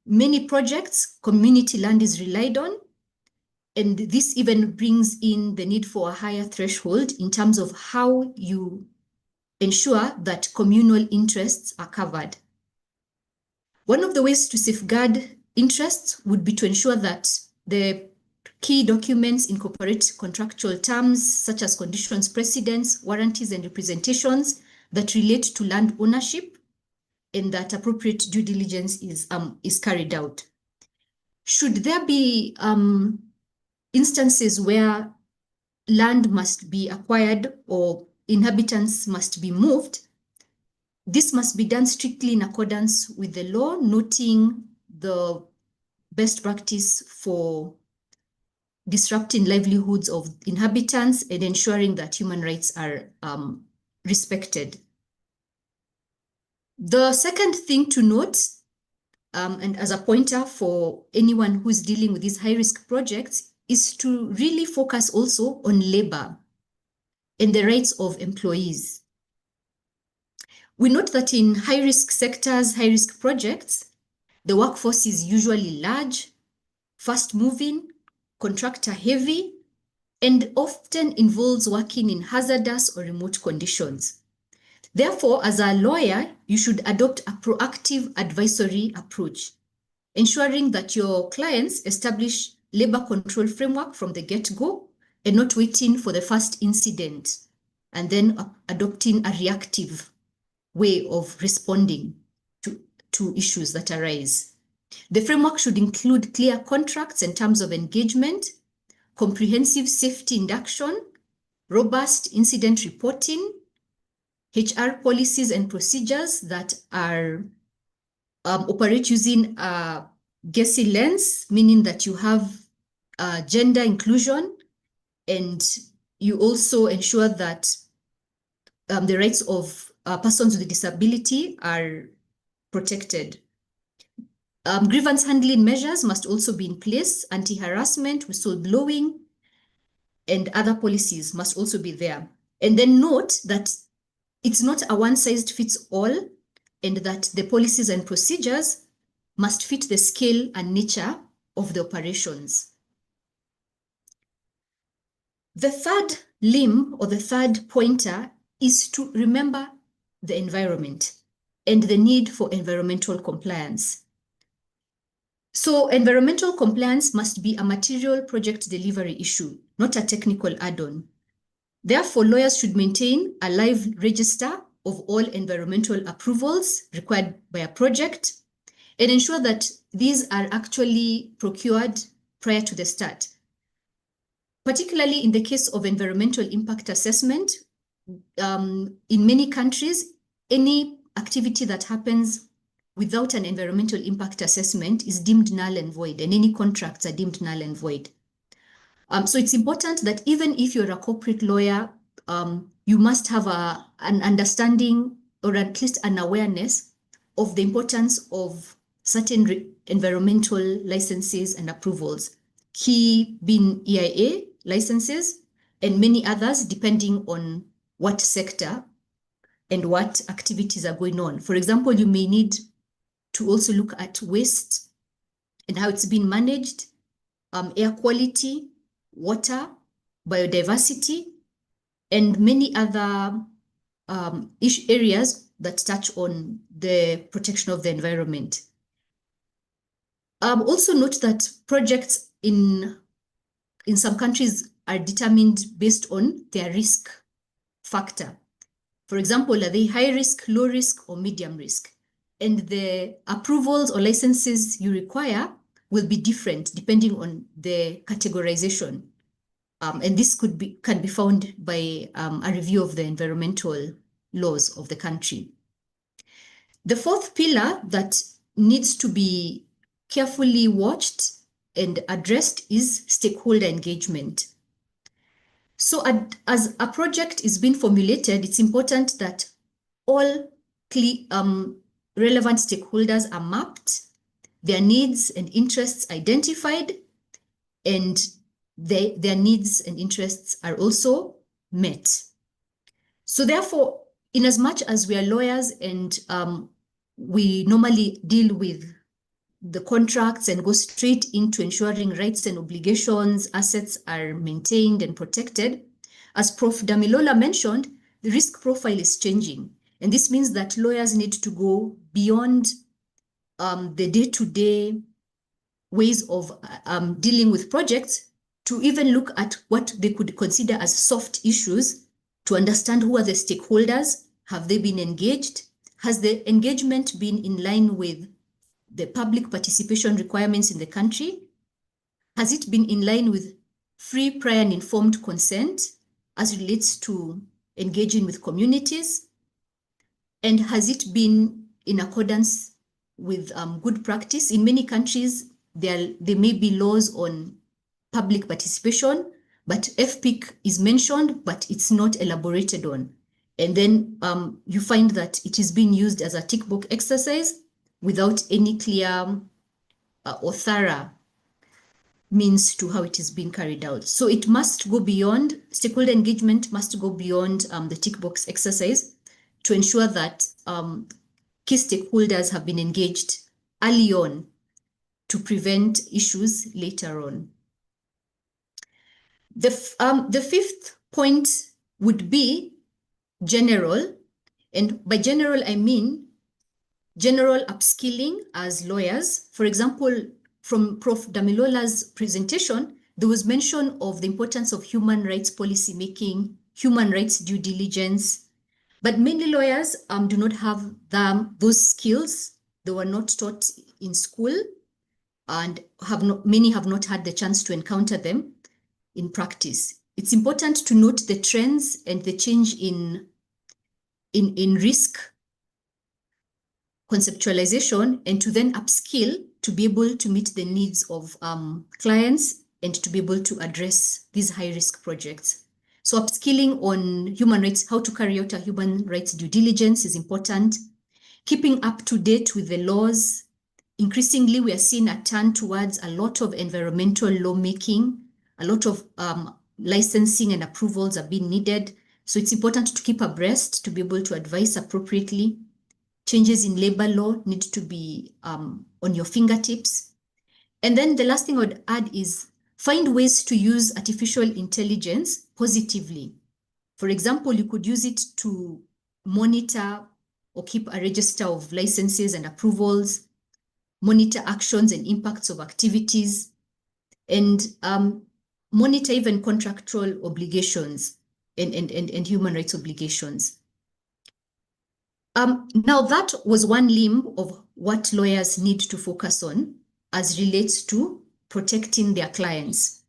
many projects, community land is relied on, and this even brings in the need for a higher threshold in terms of how you ensure that communal interests are covered. One of the ways to safeguard interests would be to ensure that the key documents incorporate contractual terms such as conditions precedents, warranties, and representations that relate to land ownership, and that appropriate due diligence is carried out. Should there be instances where land must be acquired or inhabitants must be moved, this must be done strictly in accordance with the law, noting the best practice for disrupting livelihoods of inhabitants and ensuring that human rights are respected. The second thing to note, and as a pointer for anyone who's dealing with these high-risk projects, is to really focus also on labor and the rights of employees. We note that in high-risk sectors, high-risk projects, the workforce is usually large, fast-moving, contractor-heavy, and often involves working in hazardous or remote conditions. Therefore, as a lawyer, you should adopt a proactive advisory approach, ensuring that your clients establish labor control framework from the get-go and not waiting for the first incident and then adopting a reactive way of responding to issues that arise. The framework should include clear contracts and terms of engagement, comprehensive safety induction, robust incident reporting, HR policies and procedures that are operate using a GESI lens, meaning that you have gender inclusion, and you also ensure that the rights of persons with disability are protected. Grievance handling measures must also be in place. Anti-harassment, whistleblowing, and other policies must also be there. And then note that it's not a one-size-fits-all, and that the policies and procedures must fit the scale and nature of the operations. The third limb, or the third pointer, is to remember the environment and the need for environmental compliance. So environmental compliance must be a material project delivery issue, not a technical add-on. Therefore, lawyers should maintain a live register of all environmental approvals required by a project, and ensure that these are actually procured prior to the start. Particularly in the case of environmental impact assessment, in many countries, any activity that happens without an environmental impact assessment is deemed null and void, and any contracts are deemed null and void. So it's important that even if you're a corporate lawyer, you must have an understanding or at least an awareness of the importance of certain environmental licenses and approvals, key being EIA licenses and many others depending on what sector and what activities are going on. For example, you may need to also look at waste and how it's been managed, air quality, water, biodiversity, and many other areas that touch on the protection of the environment. Also note that projects in some countries are determined based on their risk factor. For example, are they high risk, low risk, or medium risk? And the approvals or licenses you require will be different depending on the categorization. And this can be found by a review of the environmental laws of the country. The fourth pillar that needs to be carefully watched and addressed is stakeholder engagement. So as a project is being formulated, it's important that all relevant stakeholders are mapped, their needs and interests identified, and their needs and interests are also met. So therefore, in as much as we are lawyers and we normally deal with the contracts and go straight into ensuring rights and obligations, assets are maintained and protected, as Prof. Damilola mentioned, the risk profile is changing. And this means that lawyers need to go beyond the day-to-day ways of dealing with projects to even look at what they could consider as soft issues, to understand who are the stakeholders, have they been engaged, has the engagement been in line with the public participation requirements in the country, has it been in line with free, prior, and informed consent as relates to engaging with communities, and has it been in accordance with good practice? In many countries, there may be laws on public participation, but FPIC is mentioned, but it's not elaborated on. And then you find that it is being used as a tick box exercise without any clear or thorough means to how it is being carried out. So it must go beyond, stakeholder engagement must go beyond the tick box exercise to ensure that key stakeholders have been engaged early on to prevent issues later on. The fifth point would be general, and by general I mean general upskilling as lawyers. For example, from Prof. Damilola's presentation, there was mention of the importance of human rights policy making, human rights due diligence, but many lawyers do not have those skills. They were not taught in school, and many have not had the chance to encounter them in practice. It's important to note the trends and the change in risk conceptualization, and to then upskill to be able to meet the needs of clients and to be able to address these high-risk projects. So upskilling on human rights, how to carry out a human rights due diligence is important. Keeping up to date with the laws. Increasingly, we are seeing a turn towards a lot of environmental lawmaking, a lot of licensing and approvals are being needed. So it's important to keep abreast to be able to advise appropriately. Changes in labor law need to be on your fingertips. And then the last thing I would add is find ways to use artificial intelligence positively. For example, you could use it to monitor or keep a register of licenses and approvals, monitor actions and impacts of activities, and monitor even contractual obligations and human rights obligations. Now that was one limb of what lawyers need to focus on as relates to protecting their clients.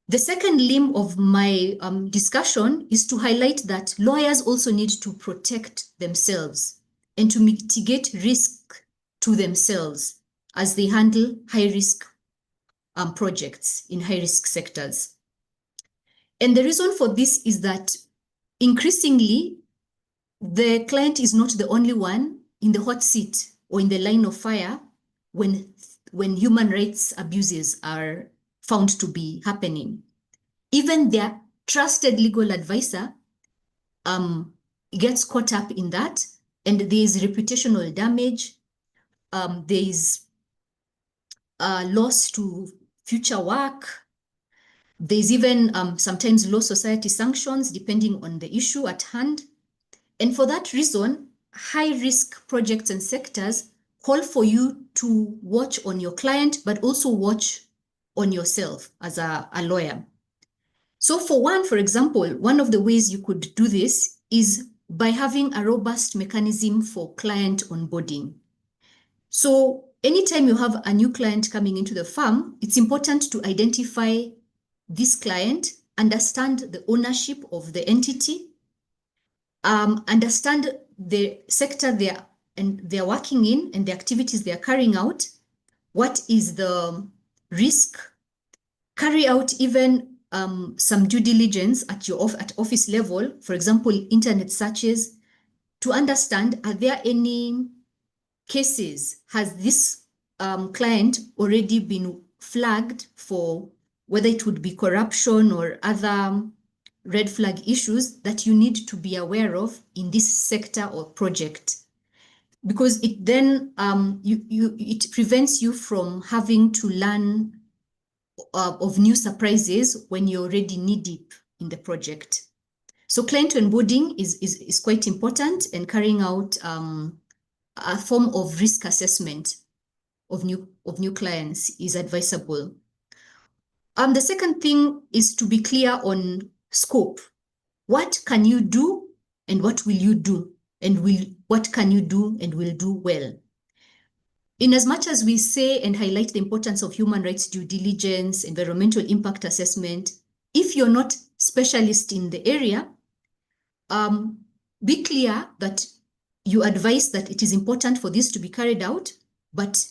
The second limb of my discussion is to highlight that lawyers also need to protect themselves and to mitigate risk to themselves as they handle high-risk projects in high-risk sectors. And the reason for this is that increasingly, the client is not the only one in the hot seat or in the line of fire when human rights abuses are found to be happening. Even their trusted legal advisor gets caught up in that, and there is reputational damage. There is loss to future work. There's even sometimes low society sanctions depending on the issue at hand. And for that reason, high-risk projects and sectors call for you to watch on your client, but also watch on yourself as a lawyer. So for example, one of the ways you could do this is by having a robust mechanism for client onboarding. So anytime you have a new client coming into the firm, it's important to identify this client, understand the ownership of the entity, understand the sector they're working in and the activities they're carrying out, what is the risk, carry out even some due diligence at office level, for example, internet searches, to understand, are there any cases? Has this client already been flagged for whether it would be corruption or other red flag issues that you need to be aware of in this sector or project? Because it then it prevents you from having to learn of new surprises when you're already knee-deep in the project. So client onboarding is quite important, and carrying out a form of risk assessment of new clients is advisable. The second thing is to be clear on scope. What can you do and what will you do? And what can you do and will do well? In as much as we say and highlight the importance of human rights due diligence, environmental impact assessment, if you're not specialist in the area, be clear that you advise that it is important for this to be carried out, but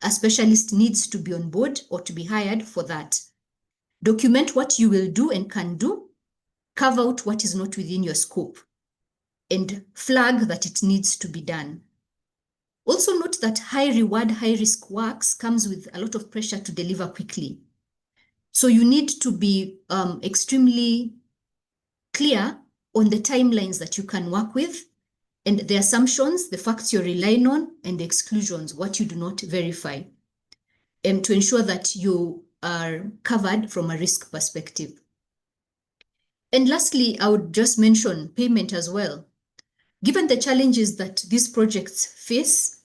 a specialist needs to be on board or to be hired for that. Document what you will do and can do, carve out what is not within your scope, and flag that it needs to be done. Also note that high reward, high risk works comes with a lot of pressure to deliver quickly. So you need to be extremely clear on the timelines that you can work with, and the assumptions, the facts you're relying on, and the exclusions, what you do not verify, and to ensure that you are covered from a risk perspective. And lastly, I would just mention payment as well. Given the challenges that these projects face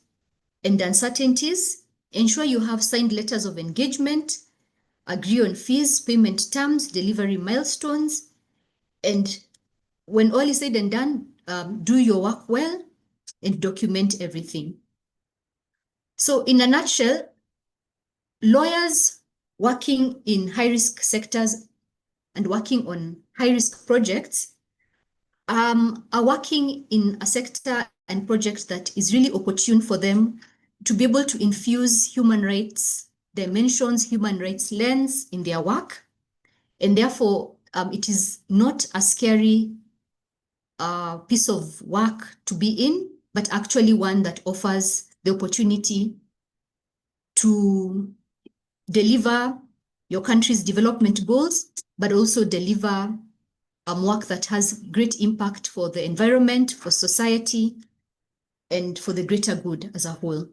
and uncertainties, ensure you have signed letters of engagement, agree on fees, payment terms, delivery milestones, and when all is said and done, do your work well and document everything. So in a nutshell, lawyers working in high-risk sectors and working on high-risk projects are working in a sector and project that is really opportune for them to be able to infuse human rights dimensions, human rights lens in their work. And therefore, it is not a scary piece of work to be in, but actually one that offers the opportunity to deliver your country's development goals, but also deliver work that has great impact for the environment, for society, and for the greater good as a whole.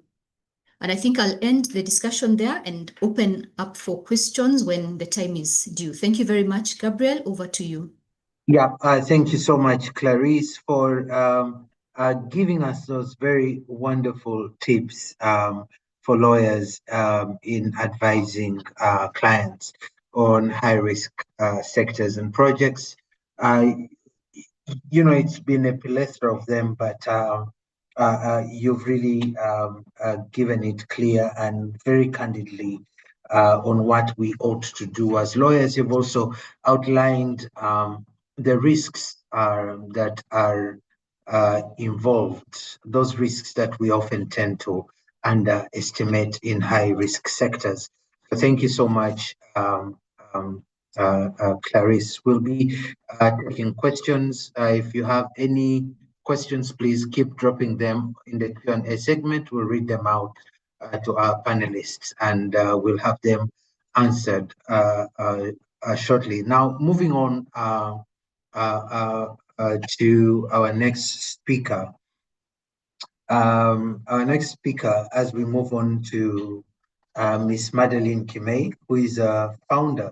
And I think I'll end the discussion there and open up for questions when the time is due. Thank you very much. Gabriel, over to you. Yeah, thank you so much, Clarice, for giving us those very wonderful tips for lawyers in advising clients on high-risk sectors and projects. it's been a plethora of them, but you've really given it clear and very candidly on what we ought to do as lawyers. You've also outlined the risks that are involved, those risks that we often tend to underestimate in high-risk sectors. So thank you so much, Clarisse. We'll be taking questions. If you have any questions, please keep dropping them in the Q&A segment. We'll read them out to our panelists, and we'll have them answered shortly. Now, moving on to our next speaker. Our next speaker, as we move on to Ms. Madeleine Kimei, who is a founder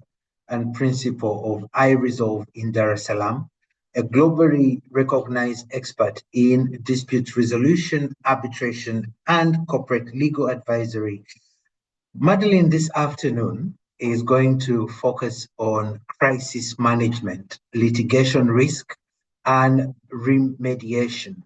and principal of iResolve in Dar es Salaam, a globally recognized expert in dispute resolution, arbitration, and corporate legal advisory. Madeleine this afternoon is going to focus on crisis management, litigation risk, and remediation.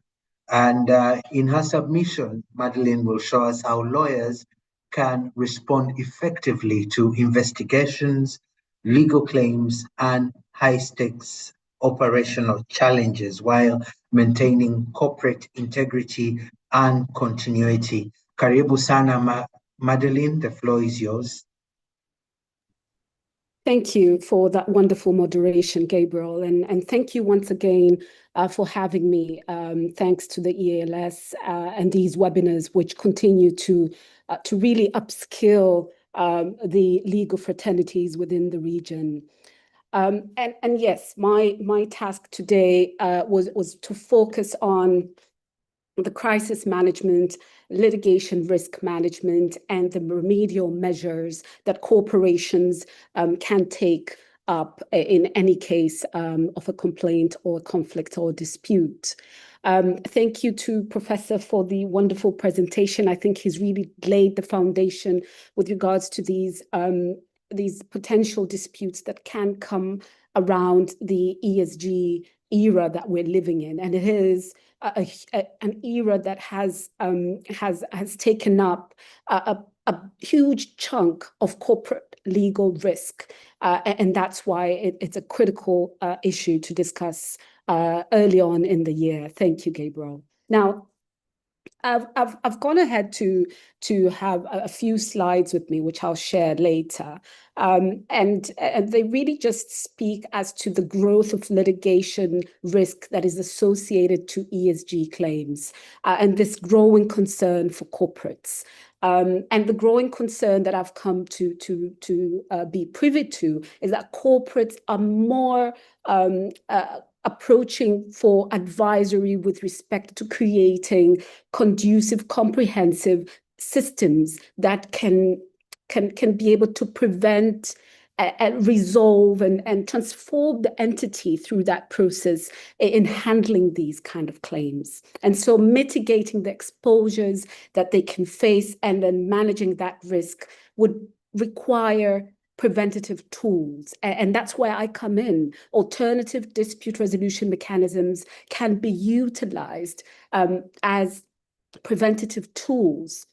And in her submission, Madeleine will show us how lawyers can respond effectively to investigations, legal claims, and high-stakes operational challenges while maintaining corporate integrity and continuity. Karibu sana, Madeleine, the floor is yours. Thank you for that wonderful moderation, Gabriel, and thank you once again for having me. Thanks to the EALS and these webinars, which continue to really upskill the legal fraternities within the region. And yes, my task today was to focus on the crisis management, litigation risk management, and the remedial measures that corporations can take up in any case of a complaint or conflict or dispute. Thank you to Professor for the wonderful presentation. I think he's really laid the foundation with regards to these potential disputes that can come around the ESG era that we're living in, and it is an era that has taken up a huge chunk of corporate legal risk, and that's why it's a critical issue to discuss early on in the year. Thank you, Gabriel. Now, I've gone ahead to have a few slides with me, which I'll share later. And they really just speak as to the growth of litigation risk that is associated to ESG claims and this growing concern for corporates. And the growing concern that I've come to be privy to is that corporates are more approaching for advisory with respect to creating conducive, comprehensive systems that can be able to prevent and resolve and transform the entity through that process in handling these kind of claims. And so mitigating the exposures that they can face and then managing that risk would require preventative tools. And that's where I come in. Alternative dispute resolution mechanisms can be utilized as preventative tools.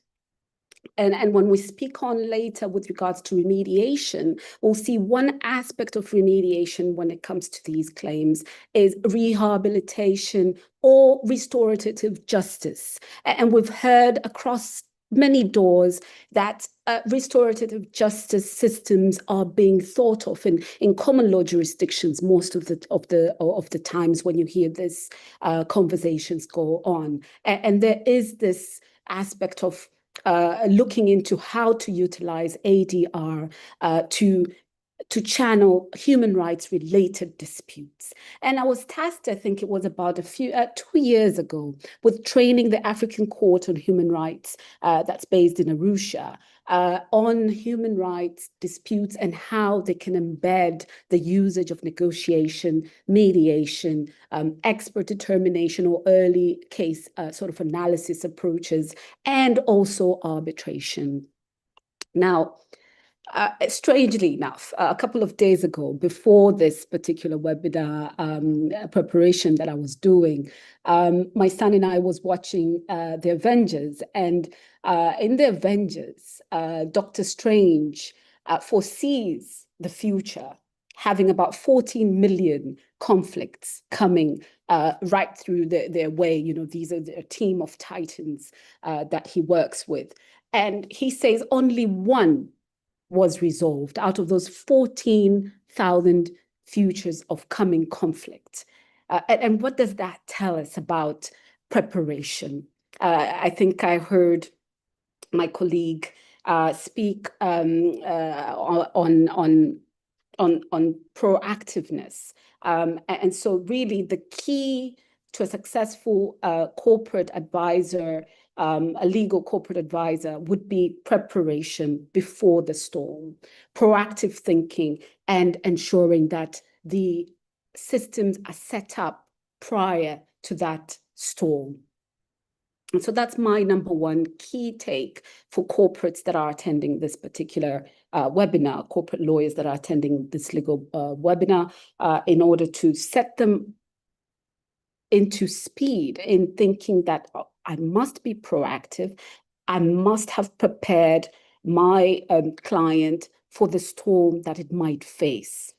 And when we speak on later with regards to remediation, we'll see one aspect of remediation when it comes to these claims is rehabilitation or restorative justice. And we've heard across many doors that restorative justice systems are being thought of in common law jurisdictions most of the times when you hear this conversations go on. And there is this aspect of looking into how to utilize ADR to channel human rights related disputes. And I was tasked, I think it was about 2 years ago, with training the African Court on Human Rights that's based in Arusha on human rights disputes and how they can embed the usage of negotiation, mediation, expert determination or early case sort of analysis approaches, and also arbitration. Now, Strangely enough, a couple of days ago, before this particular webinar preparation that I was doing, my son and I was watching The Avengers, and in The Avengers, Doctor Strange foresees the future having about 14 million conflicts coming right through their way. You know, these are a team of titans that he works with. And he says only one was resolved out of those 14,000 futures of coming conflict. And what does that tell us about preparation? I think I heard my colleague speak on proactiveness. And so really the key to a successful corporate advisor, a legal corporate advisor, would be preparation before the storm, proactive thinking, and ensuring that the systems are set up prior to that storm. And so that's my number one key take for corporates that are attending this particular webinar, corporate lawyers that are attending this legal webinar, in order to set them into speed in thinking that I must be proactive. I must have prepared my client for the storm that it might face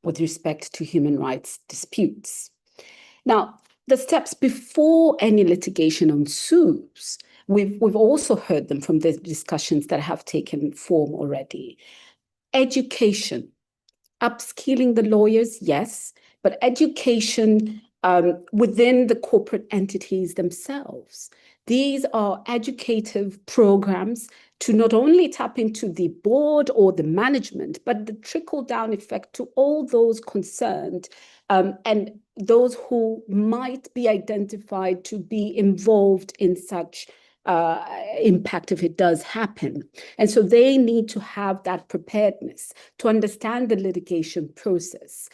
with respect to human rights disputes. Now, the steps before any litigation ensues, we've also heard them from the discussions that have taken form already. Education, upskilling the lawyers, yes, but education within the corporate entities themselves. These are educative programs to not only tap into the board or the management, but the trickle-down effect to all those concerned and those who might be identified to be involved in such impact if it does happen. And so they need to have that preparedness to understand the litigation process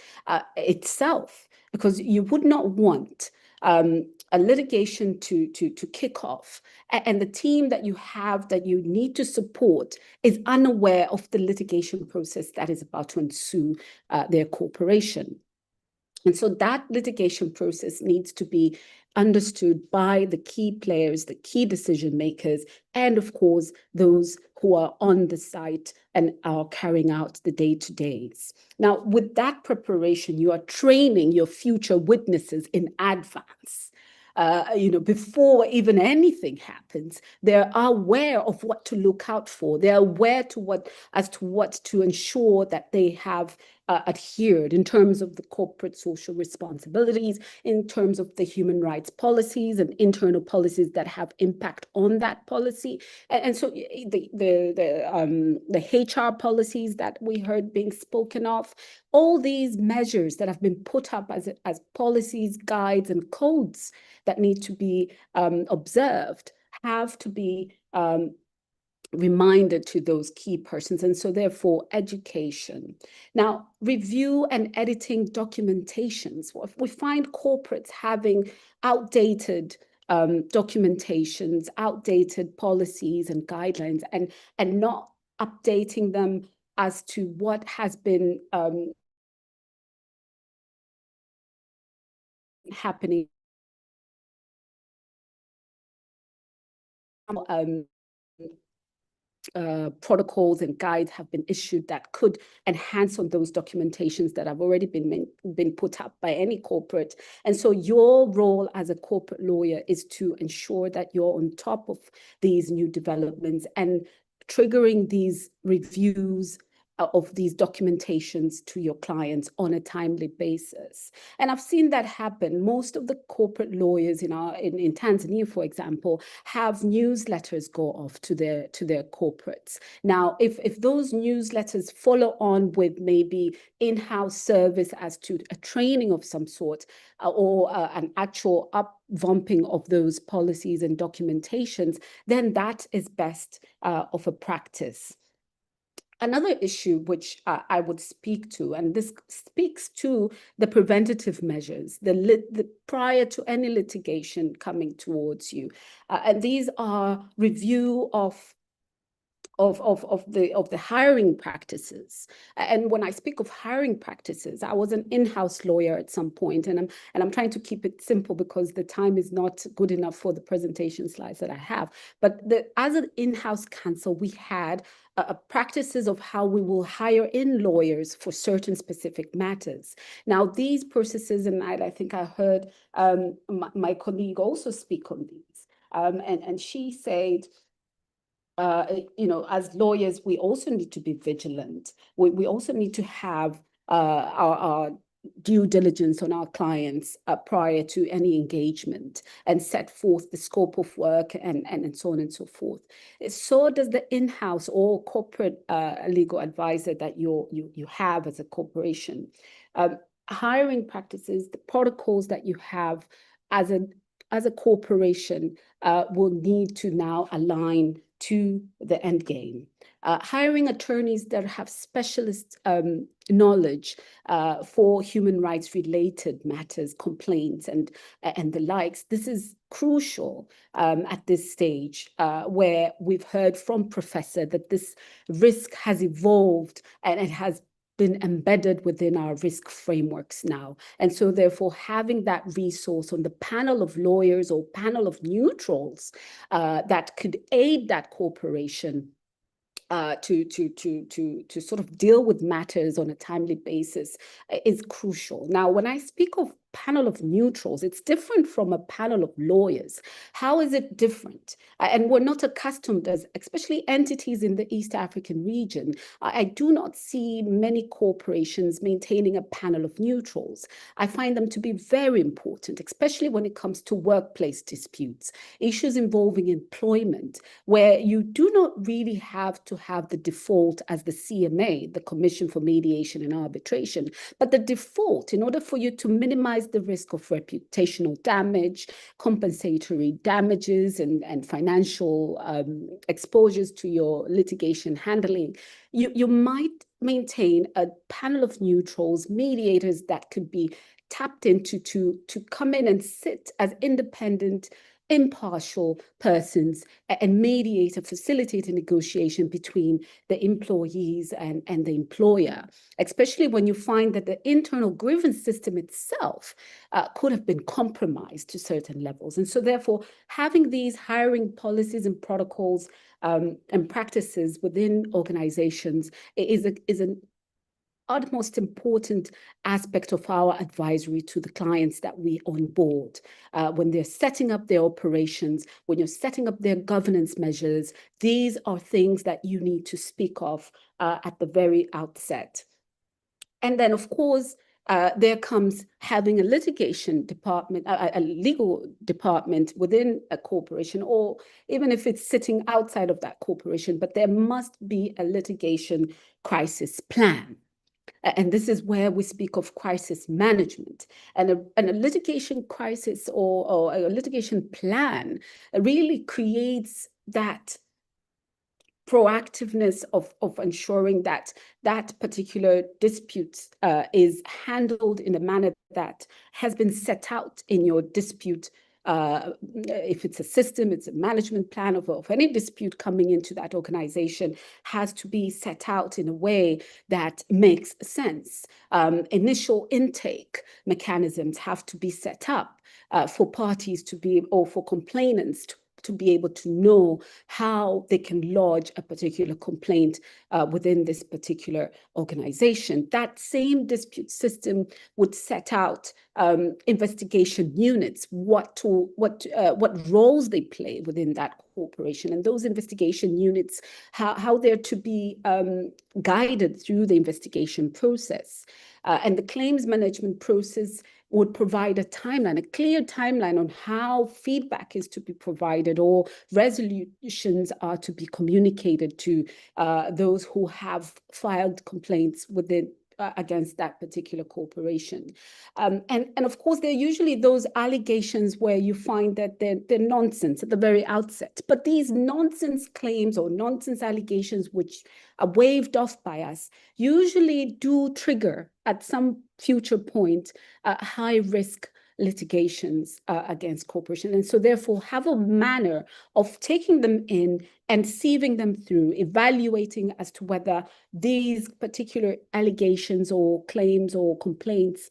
itself, because you would not want a litigation to kick off, and the team that you have that you need to support is unaware of the litigation process that is about to ensue their corporation. And so that litigation process needs to be understood by the key players, the key decision makers, and of course, those who are on the site and are carrying out the day-to-days. Now, with that preparation, you are training your future witnesses in advance. Before even anything happens, they are aware of what to look out for. They are aware as to what to ensure that they have adhered in terms of the corporate social responsibilities, in terms of the human rights policies and internal policies that have impact on that policy. And so the HR policies that we heard being spoken of, all these measures that have been put up as policies, guides, and codes that need to be observed have to be reminded to those key persons. And so therefore education. Now, review and editing documentations. We find corporates having outdated documentations, outdated policies and guidelines, and not updating them as to what has been happening. Protocols and guides have been issued that could enhance on those documentations that have already been put up by any corporate. And so your role as a corporate lawyer is to ensure that you're on top of these new developments and triggering these reviews of these documentations to your clients on a timely basis. And I've seen that happen. Most of the corporate lawyers in Tanzania, for example, have newsletters go off to their corporates. Now, if those newsletters follow on with maybe in-house service as to a training of some sort, or an actual upvamping of those policies and documentations, then that is best of a practice. Another issue which I would speak to, and this speaks to the preventative measures, the prior to any litigation coming towards you. And these are review of the hiring practices. And when I speak of hiring practices, I was an in-house lawyer at some point, and I'm trying to keep it simple because the time is not good enough for the presentation slides that I have. But as an in-house counsel, we had practices of how we will hire in lawyers for certain specific matters. Now, these processes, and I think I heard my colleague also speak on these, and she said, as lawyers, we also need to be vigilant. We also need to have our due diligence on our clients prior to any engagement and set forth the scope of work and so on and so forth. So does the in-house or corporate legal advisor that you have as a corporation. Hiring practices, the protocols that you have as a corporation will need to now align to the end game. Hiring attorneys that have specialist knowledge for human rights related matters, complaints, and the likes. This is crucial at this stage, where we've heard from Professor that this risk has evolved and it has been embedded within our risk frameworks now. And so therefore having that resource on the panel of lawyers or panel of neutrals that could aid that corporation to sort of deal with matters on a timely basis is crucial. Now, when I speak of panel of neutrals, it's different from a panel of lawyers. How is it different? And we're not accustomed, as especially entities in the East African region. I do not see many corporations maintaining a panel of neutrals. I find them to be very important, especially when it comes to workplace disputes, issues involving employment, where you do not really have to have the default as the CMA, the Commission for Mediation and Arbitration, but the default, in order for you to minimize the risk of reputational damage, compensatory damages, and financial exposures to your litigation handling, you might maintain a panel of neutrals, mediators that could be tapped into to come in and sit as independent, impartial persons and mediate and facilitate a negotiation between the employees and the employer, especially when you find that the internal grievance system itself could have been compromised to certain levels. And so therefore, having these hiring policies and protocols and practices within organizations is an utmost important aspect of our advisory to the clients that we onboard. When they're setting up their operations, when you're setting up their governance measures, these are things that you need to speak of at the very outset. And then, of course, there comes having a litigation department, a legal department within a corporation, or even if it's sitting outside of that corporation, but there must be a litigation crisis plan. And this is where we speak of crisis management. And a litigation crisis or a litigation plan really creates that proactiveness of ensuring that that particular dispute is handled in a manner that has been set out in your dispute. If it's a system, it's a management plan of any dispute coming into that organization has to be set out in a way that makes sense. Initial intake mechanisms have to be set up for parties to be, or for complainants to be able to know how they can lodge a particular complaint within this particular organization. That same dispute system would set out investigation units, what roles they play within that corporation, and those investigation units, how they're to be guided through the investigation process. And the claims management process would provide a timeline, a clear timeline on how feedback is to be provided or resolutions are to be communicated to those who have filed complaints within against that particular corporation. And of course, there are usually those allegations where you find that they're nonsense at the very outset. But these nonsense claims or nonsense allegations, which are waved off by us, usually do trigger at some future point a high risk litigations against corporations. And so therefore have a manner of taking them in and sieving them through, evaluating as to whether these particular allegations or claims or complaints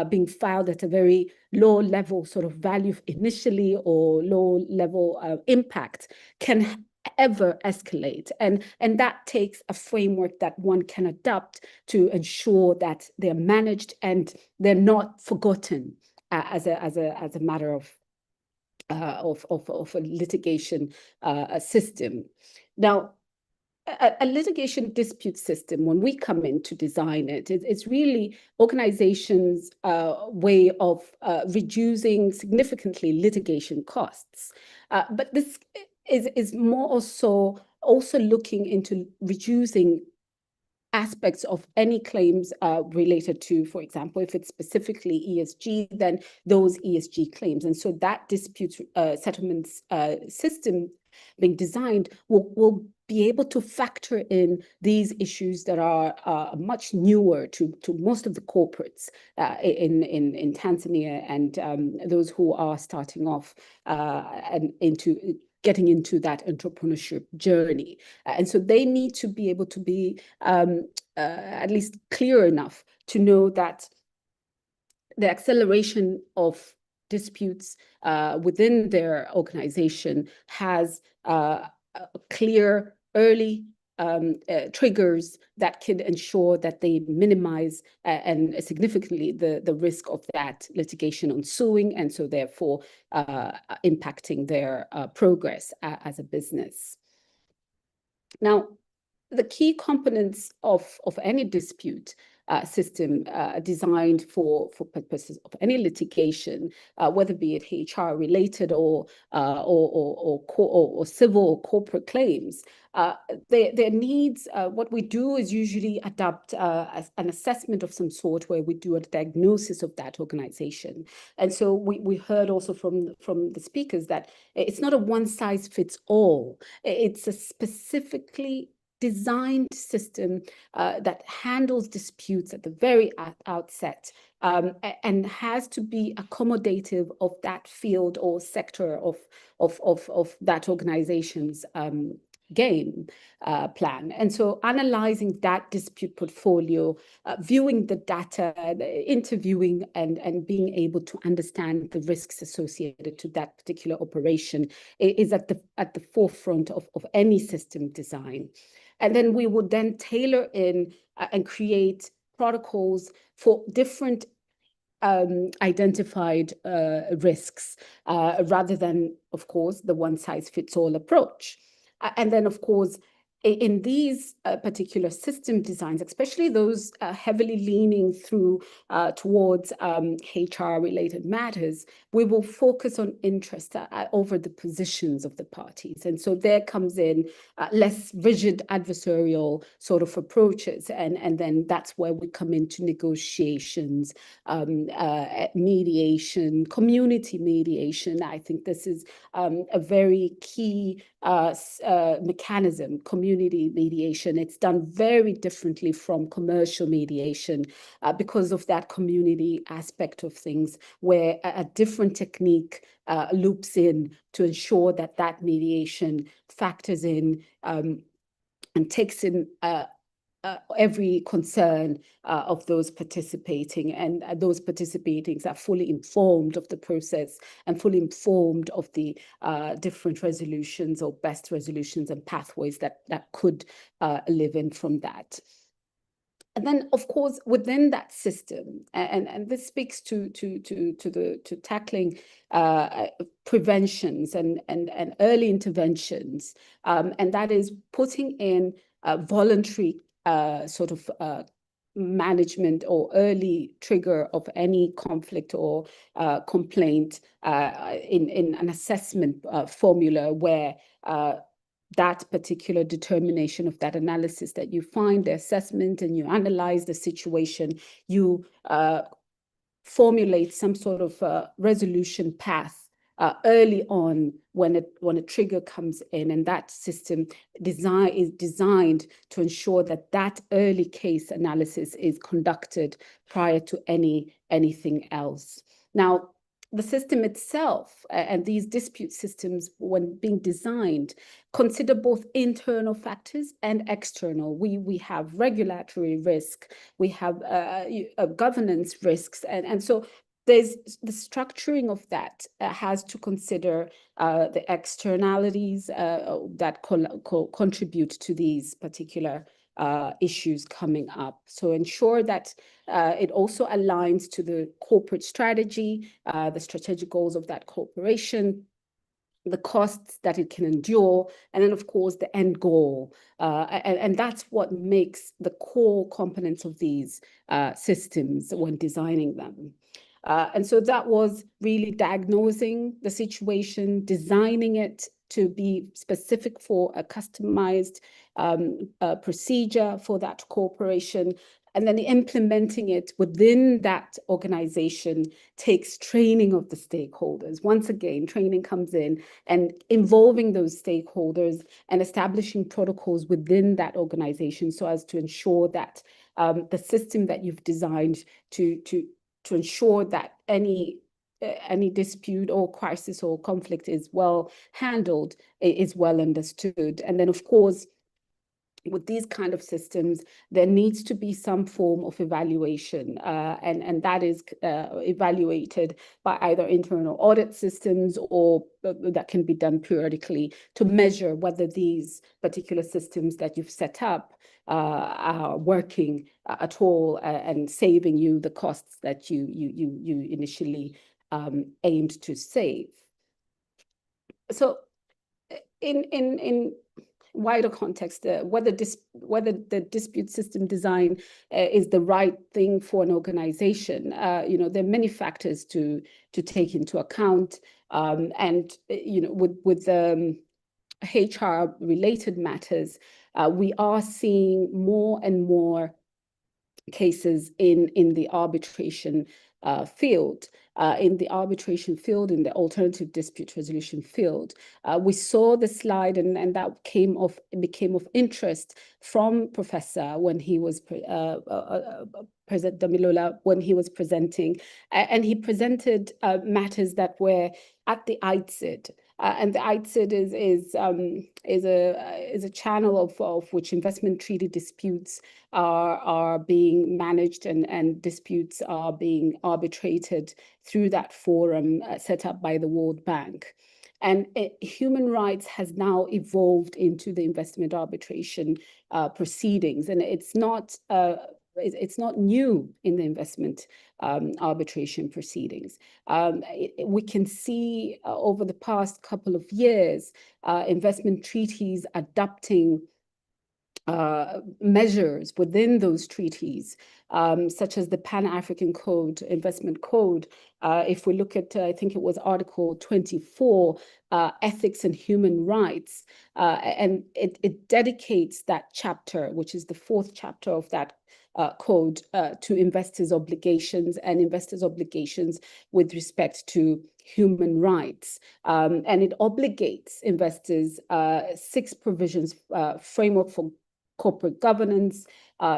being filed at a very low level sort of value initially or low level impact can ever escalate. And that takes a framework that one can adopt to ensure that they're managed and they're not forgotten as a matter of a litigation system. Now, a litigation dispute system, when we come in to design it, it's really organizations' way of reducing significantly litigation costs. But this is more also looking into reducing aspects of any claims related to, for example, if it's specifically ESG, then those ESG claims. And so that dispute settlements system being designed will be able to factor in these issues that are much newer to most of the corporates in Tanzania and those who are starting off and getting into that entrepreneurship journey. And so they need to be able to be at least clear enough to know that the acceleration of disputes within their organization has clear early triggers that can ensure that they minimize and significantly the risk of that litigation ensuing, and so therefore impacting their progress as a business. Now, the key components of any dispute system designed for purposes of any litigation, whether be it HR related or civil or corporate claims, their needs. What we do is usually adopt an assessment of some sort where we do a diagnosis of that organization. And so we heard also from the speakers that it's not a one size fits all. It's a specifically designed system that handles disputes at the very outset and has to be accommodative of that field or sector of that organization's game plan. And so analyzing that dispute portfolio, viewing the data, interviewing and being able to understand the risks associated to that particular operation is at the forefront of any system design. And then we would then tailor in and create protocols for different identified risks rather than, of course, the one-size-fits-all approach. And then, of course, in these particular system designs, especially those heavily leaning towards HR-related matters, we will focus on interest over the positions of the parties. And so there comes in less rigid adversarial sort of approaches. And then that's where we come into negotiations, mediation, community mediation. I think this is a very key mechanism, community mediation. It's done very differently from commercial mediation because of that community aspect of things, where a different technique loops in to ensure that that mediation factors in and takes in every concern of those participating, and those participating are fully informed of the process and fully informed of the different resolutions or best resolutions and pathways that could live in from that. And then, of course, within that system, and this speaks to tackling preventions and early interventions, and that is putting in voluntary sort of management or early trigger of any conflict or complaint in an assessment formula where that particular determination of that analysis, that you find the assessment and you analyze the situation, you formulate some sort of resolution path early on when a trigger comes in, and that system is designed to ensure that that early case analysis is conducted prior to anything else. Now, the system itself and these dispute systems, when being designed, consider both internal factors and external. We have regulatory risk, we have governance risks, and so there's the structuring of that has to consider the externalities that contribute to these particular issues coming up. So ensure that it also aligns to the corporate strategy, the strategic goals of that corporation, the costs that it can endure, and then of course the end goal. And that's what makes the core components of these systems when designing them. And so that was really diagnosing the situation, designing it to be specific for a customized procedure for that corporation, and then implementing it within that organization takes training of the stakeholders. Once again, training comes in and involving those stakeholders and establishing protocols within that organization so as to ensure that the system that you've designed to ensure that any dispute or crisis or conflict is well handled, is well understood. And then, of course, with these kind of systems, there needs to be some form of evaluation, and that is evaluated by either internal audit systems or that can be done periodically to measure whether these particular systems that you've set up are working at all and saving you the costs that you initially aimed to save. So in wider context, whether the dispute system design is the right thing for an organization, there are many factors to take into account, and with HR related matters, we are seeing more and more cases in the arbitration field. In the arbitration field, in the alternative dispute resolution field, we saw the slide, and that became of interest from Professor when he was President Damilola when he was presenting, and he presented matters that were at the ICSID. And the ICSID is a channel of which investment treaty disputes are being managed and disputes are being arbitrated through that forum set up by the World Bank. And human rights has now evolved into the investment arbitration proceedings, and it's not new in the investment arbitration proceedings. We can see over the past couple of years, investment treaties adopting measures within those treaties, such as the Pan-African Code, Investment Code. If we look at, I think it was Article 24, Ethics and Human Rights, and it dedicates that chapter, which is the fourth chapter of that code, to investors' obligations and investors' obligations with respect to human rights. And it obligates investors 6 provisions, framework for corporate governance,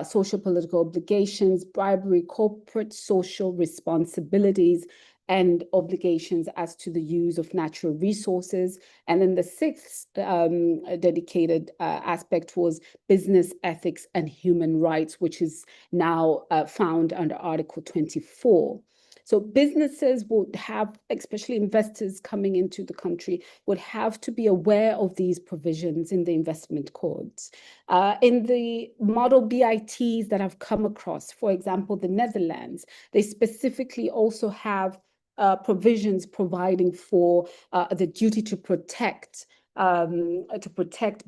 social political obligations, bribery, corporate social responsibilities, and obligations as to the use of natural resources. And then the 6th dedicated aspect was business ethics and human rights, which is now found under Article 24. So businesses would have, especially investors coming into the country, would have to be aware of these provisions in the investment codes. In the model BITs that I've come across, for example, the Netherlands, they specifically also have provisions providing for the duty to protect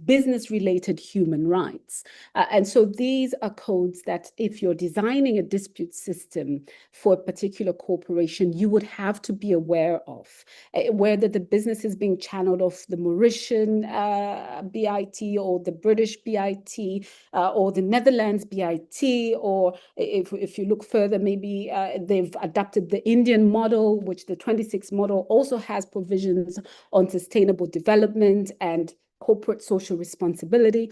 business-related human rights. And so these are codes that if you're designing a dispute system for a particular corporation, you would have to be aware of, whether the business is being channeled off the Mauritian BIT or the British BIT or the Netherlands BIT, or if you look further, maybe they've adopted the Indian model, which the 26 model also has provisions on sustainable development and corporate social responsibility.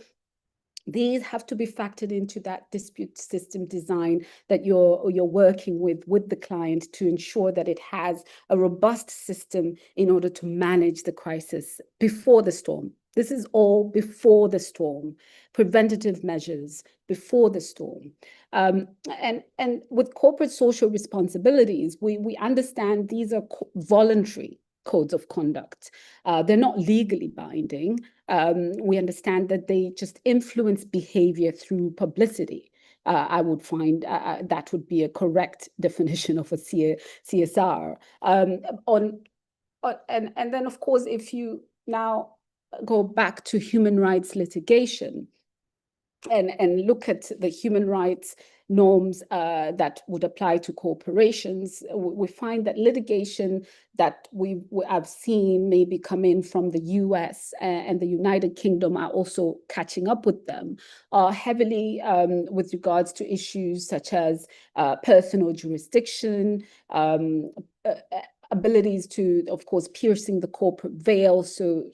these have to be factored into that dispute system design that you're working with the client to ensure that it has a robust system in order to manage the crisis before the storm. This is all before the storm, preventative measures before the storm. And with corporate social responsibilities, we understand these are voluntary codes of conduct. They're not legally binding. We understand that they just influence behavior through publicity. I would find that would be a correct definition of a CSR. And then, of course, if you now go back to human rights litigation and look at the human rights norms that would apply to corporations, we find that litigation that I've seen maybe come in from the US and the United Kingdom are also catching up with them, are heavily with regards to issues such as personal jurisdiction, abilities to, of course, piercing the corporate veil. So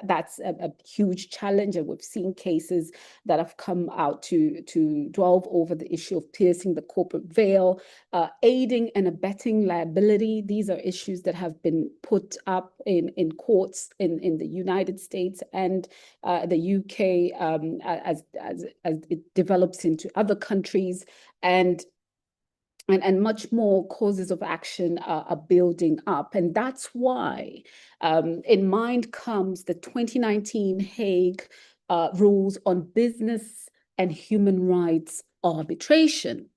that's a huge challenge, and we've seen cases that have come out to delve over the issue of piercing the corporate veil, aiding and abetting liability. These are issues that have been put up in courts in the United States and the UK as it develops into other countries, and much more causes of action are building up. And that's why in mind comes the 2019 Hague Rules on Business and Human Rights Arbitration.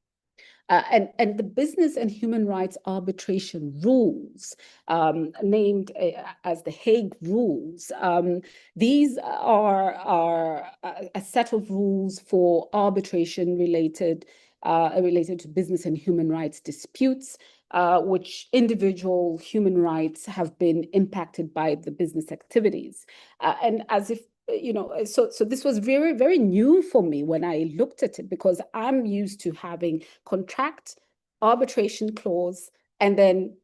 And the Business and Human Rights Arbitration Rules, named as the Hague Rules, these are a set of rules for arbitration related to business and human rights disputes, which individual human rights have been impacted by the business activities. And as if, so this was very, very new for me when I looked at it, because I'm used to having contract arbitration clause, and then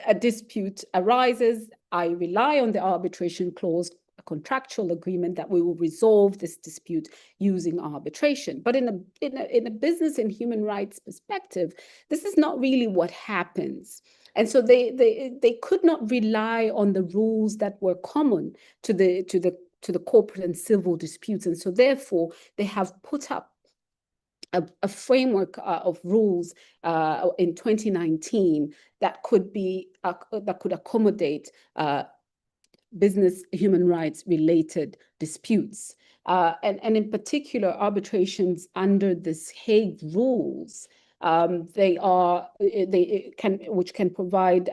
a dispute arises. I rely on the arbitration clause, a contractual agreement that we will resolve this dispute using arbitration. But in a business and human rights perspective, this is not really what happens. And so they could not rely on the rules that were common to the corporate and civil disputes. And so therefore, they have put up a framework of rules in 2019 that could accommodate business human rights related disputes, and in particular arbitrations under this Hague Rules. Which can provide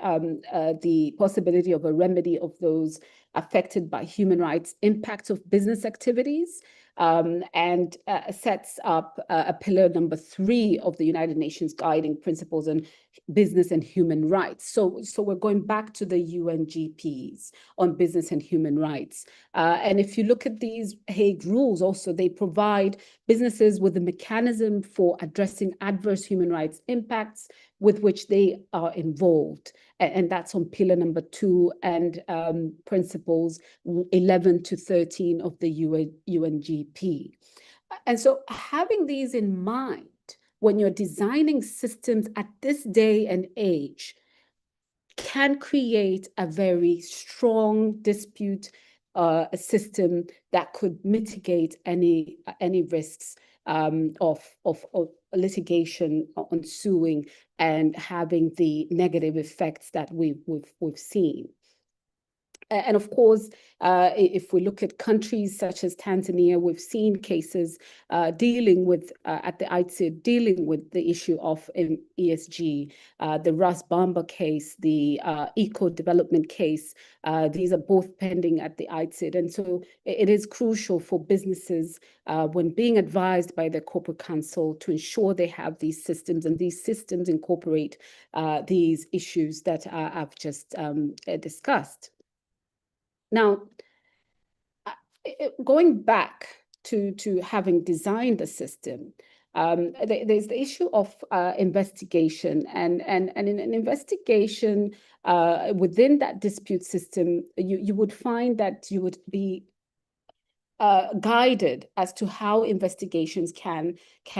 the possibility of a remedy of those affected by human rights impacts of business activities, and sets up a pillar number 3 of the United Nations Guiding Principles on Business and Human Rights. So we're going back to the UNGPs on business and human rights. And if you look at these Hague Rules also, they provide businesses with a mechanism for addressing adverse human rights impacts with which they are involved. And that's on pillar number 2 and principles 11 to 13 of the UNGP. And so having these in mind, when you're designing systems at this day and age, can create a very strong dispute system that could mitigate any risks of litigation ensuing and having the negative effects that we've seen. And of course, if we look at countries such as Tanzania, we've seen cases dealing with, at the ICSID, dealing with the issue of ESG, the Ras Bamba case, the Eco Development case. These are both pending at the ICSID. And so it is crucial for businesses when being advised by their corporate counsel to ensure they have these systems, and these systems incorporate these issues that I've just discussed. Now, going back to having designed the system, there's the issue of investigation, and in an investigation within that dispute system, you would find that you would be guided as to how investigations can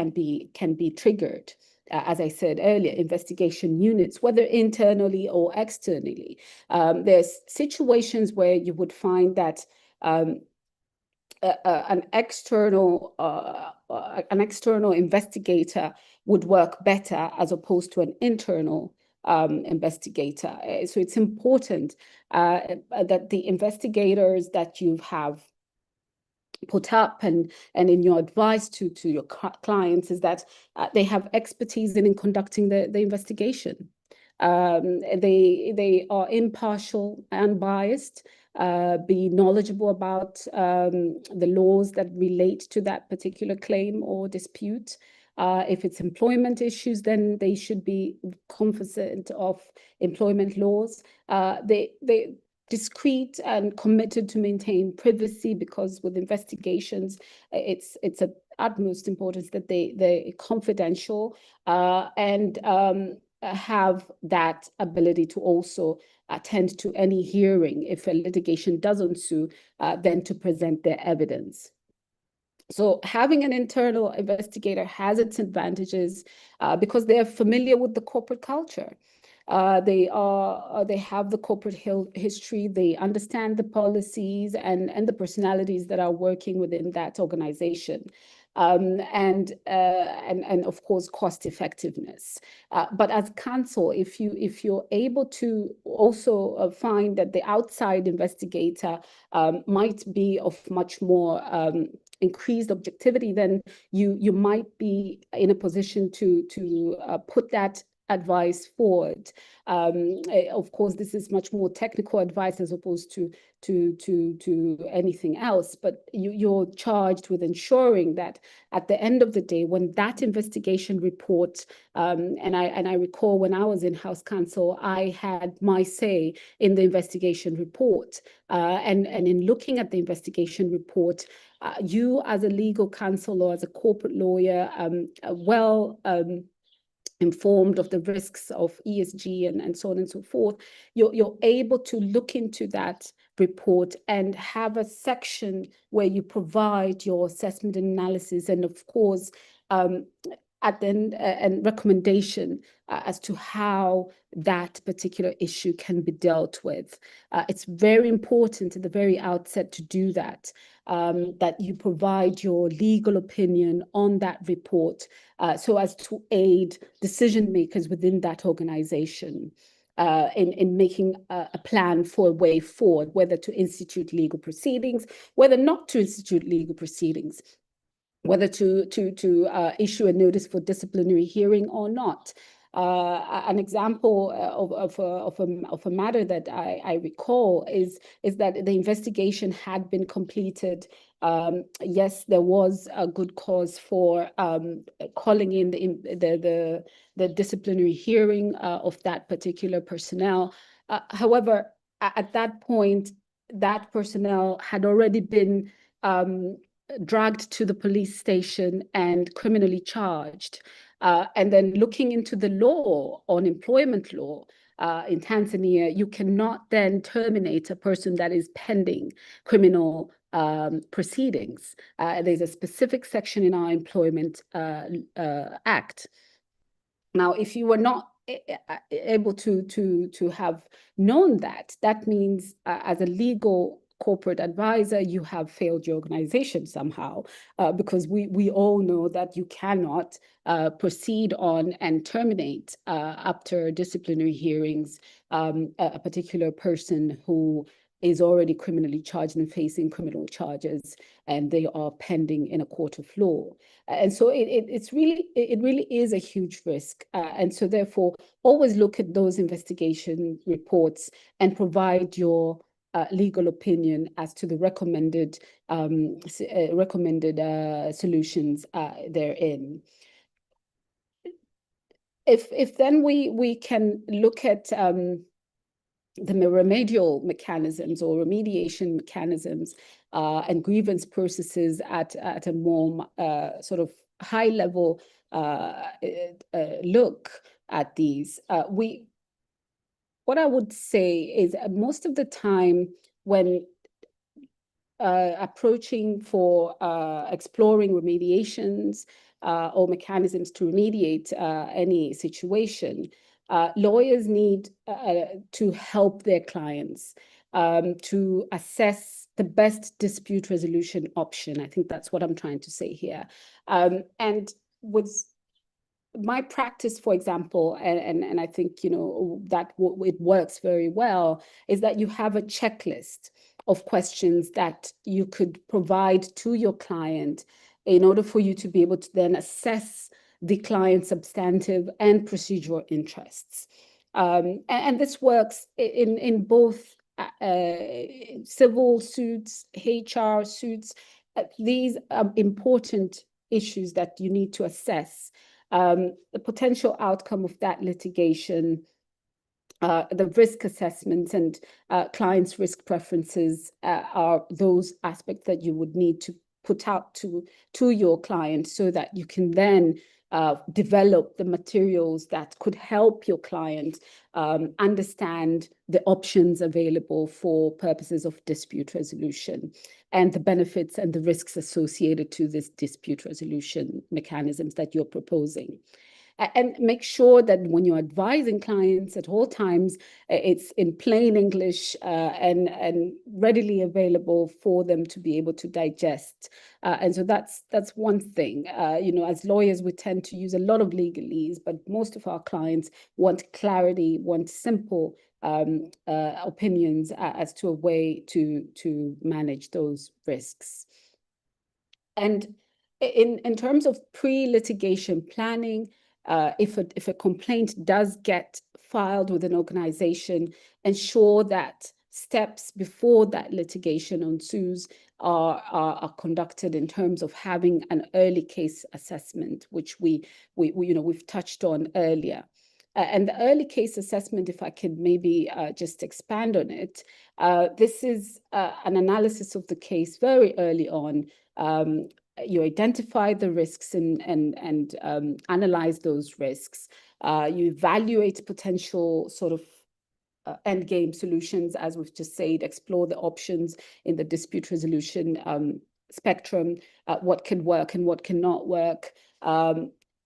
be triggered. As I said earlier, investigation units, whether internally or externally. There's situations where you would find that an external investigator would work better as opposed to an internal investigator. So it's important that the investigators that you have put up and in your advice to your clients is that they have expertise in conducting the investigation. They are impartial and biased, be knowledgeable about the laws that relate to that particular claim or dispute. If it's employment issues, then they should be cognizant of employment laws. They discreet and committed to maintain privacy, because with investigations, it's of utmost importance that they're confidential and have that ability to also attend to any hearing if a litigation does ensue, then to present their evidence. So having an internal investigator has its advantages because they are familiar with the corporate culture. They have the corporate history. They understand the policies and the personalities that are working within that organization, and of course cost effectiveness. But as counsel, if you're able to also find that the outside investigator might be of much more increased objectivity, then you might be in a position to put that advice forward. Of course, this is much more technical advice as opposed to anything else, but you're charged with ensuring that at the end of the day, when that investigation report, and I recall when I was in-house counsel, I had my say in the investigation report, and in looking at the investigation report, you as a legal counsel or as a corporate lawyer, informed of the risks of ESG and so on and so forth, you're able to look into that report and have a section where you provide your assessment and analysis, and of course, at the end, and recommendation as to how that particular issue can be dealt with. It's very important at the very outset to do that, that you provide your legal opinion on that report so as to aid decision makers within that organization in making a plan for a way forward, whether to institute legal proceedings, whether not to institute legal proceedings, whether to issue a notice for disciplinary hearing or not. An example of a matter that I recall is that the investigation had been completed. Yes, there was a good cause for calling in the disciplinary hearing of that particular personnel. However, at that point, that personnel had already been dragged to the police station and criminally charged. And then looking into the law on employment law in Tanzania, you cannot then terminate a person that is pending criminal proceedings. There's a specific section in our Employment Act. Now, if you were not able to have known that, that means as a legal corporate advisor, you have failed your organization somehow, because we all know that you cannot proceed on and terminate after disciplinary hearings a particular person who is already criminally charged and facing criminal charges, and they are pending in a court of law. And so it really is a huge risk. And so therefore, always look at those investigation reports and provide your legal opinion as to the recommended solutions therein. If then we can look at the remedial mechanisms or remediation mechanisms and grievance processes at a more sort of high level look at these, what I would say is most of the time when approaching for exploring remediations or mechanisms to remediate any situation, lawyers need to help their clients to assess the best dispute resolution option. I think that's what I'm trying to say here. And with my practice, for example, and I think, you know, that it works very well, is that you have a checklist of questions that you could provide to your client in order for you to be able to then assess the client's substantive and procedural interests. And this works in both civil suits, HR suits. These are important issues that you need to assess. The potential outcome of that litigation, the risk assessment and clients' risk preferences are those aspects that you would need to put out to your client so that you can then develop the materials that could help your client understand the options available for purposes of dispute resolution and the benefits and the risks associated to this dispute resolution mechanisms that you're proposing. And make sure that when you're advising clients at all times, it's in plain English and readily available for them to be able to digest. And so that's one thing. You know, as lawyers, we tend to use a lot of legalese, but most of our clients want clarity, want simple opinions as to a way to manage those risks. And in terms of pre-litigation planning, if a complaint does get filed with an organization, ensure that steps before that litigation ensues are conducted in terms of having an early case assessment, which we've touched on earlier. And the early case assessment, if I could maybe just expand on it, this is an analysis of the case very early on. You identify the risks and analyze those risks. You evaluate potential sort of end game solutions, as we've just said, explore the options in the dispute resolution spectrum, what can work and what cannot work.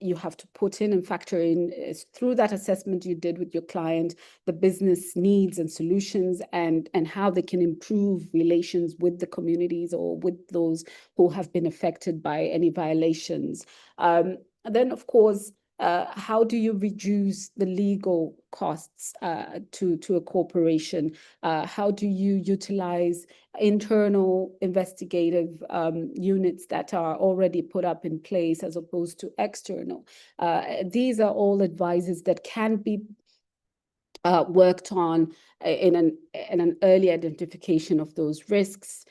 You have to put in and factor in through that assessment you did with your client, the business needs and solutions and how they can improve relations with the communities or with those who have been affected by any violations. And then, of course, how do you reduce the legal costs to a corporation? How do you utilize internal investigative units that are already put up in place as opposed to external? These are all advices that can be worked on in an early identification of those risks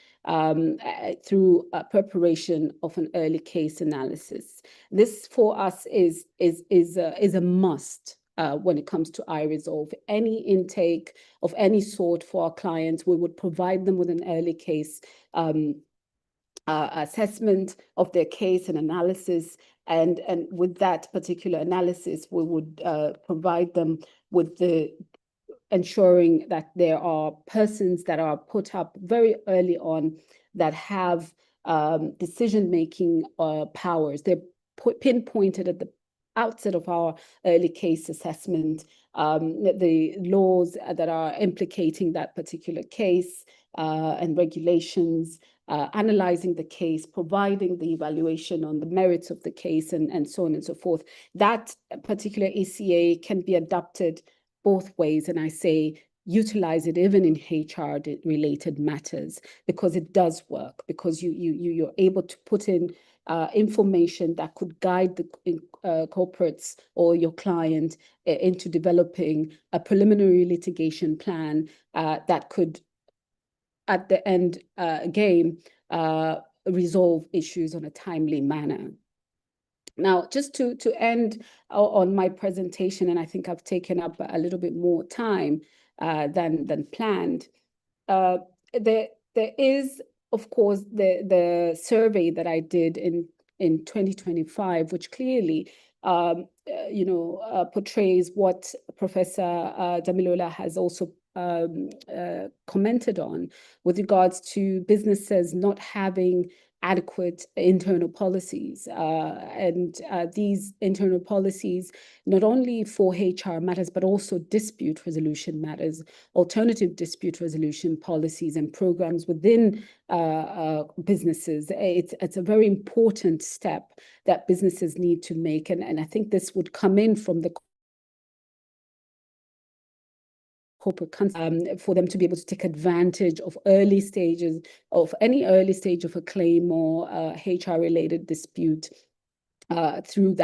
through preparation of an early case analysis. This for us is a must when it comes to iResolve. Any intake of any sort for our clients, we would provide them with an early case assessment of their case and analysis. And with that particular analysis, we would provide them with the ensuring that there are persons that are put up very early on that have decision-making powers. They're pinpointed at the outset of our early case assessment, the laws that are implicating that particular case and regulations, analyzing the case, providing the evaluation on the merits of the case, and so on and so forth. That particular ECA can be adopted both ways, and I say utilize it even in HR-related matters because it does work, because you're able to put in information that could guide the corporates or your client into developing a preliminary litigation plan that could, at the end game, resolve issues on a timely manner. Now, just to end on my presentation, and I think I've taken up a little bit more time than planned, there is, of course, the survey that I did in 2025, which clearly portrays what Professor Damilola has also commented on with regards to businesses not having adequate internal policies. And these internal policies, not only for HR matters, but also dispute resolution matters, alternative dispute resolution policies and programs within businesses. It's a very important step that businesses need to make. And I think this would come in from the corporate for them to be able to take advantage of early stages of any early stage of a claim or HR related dispute through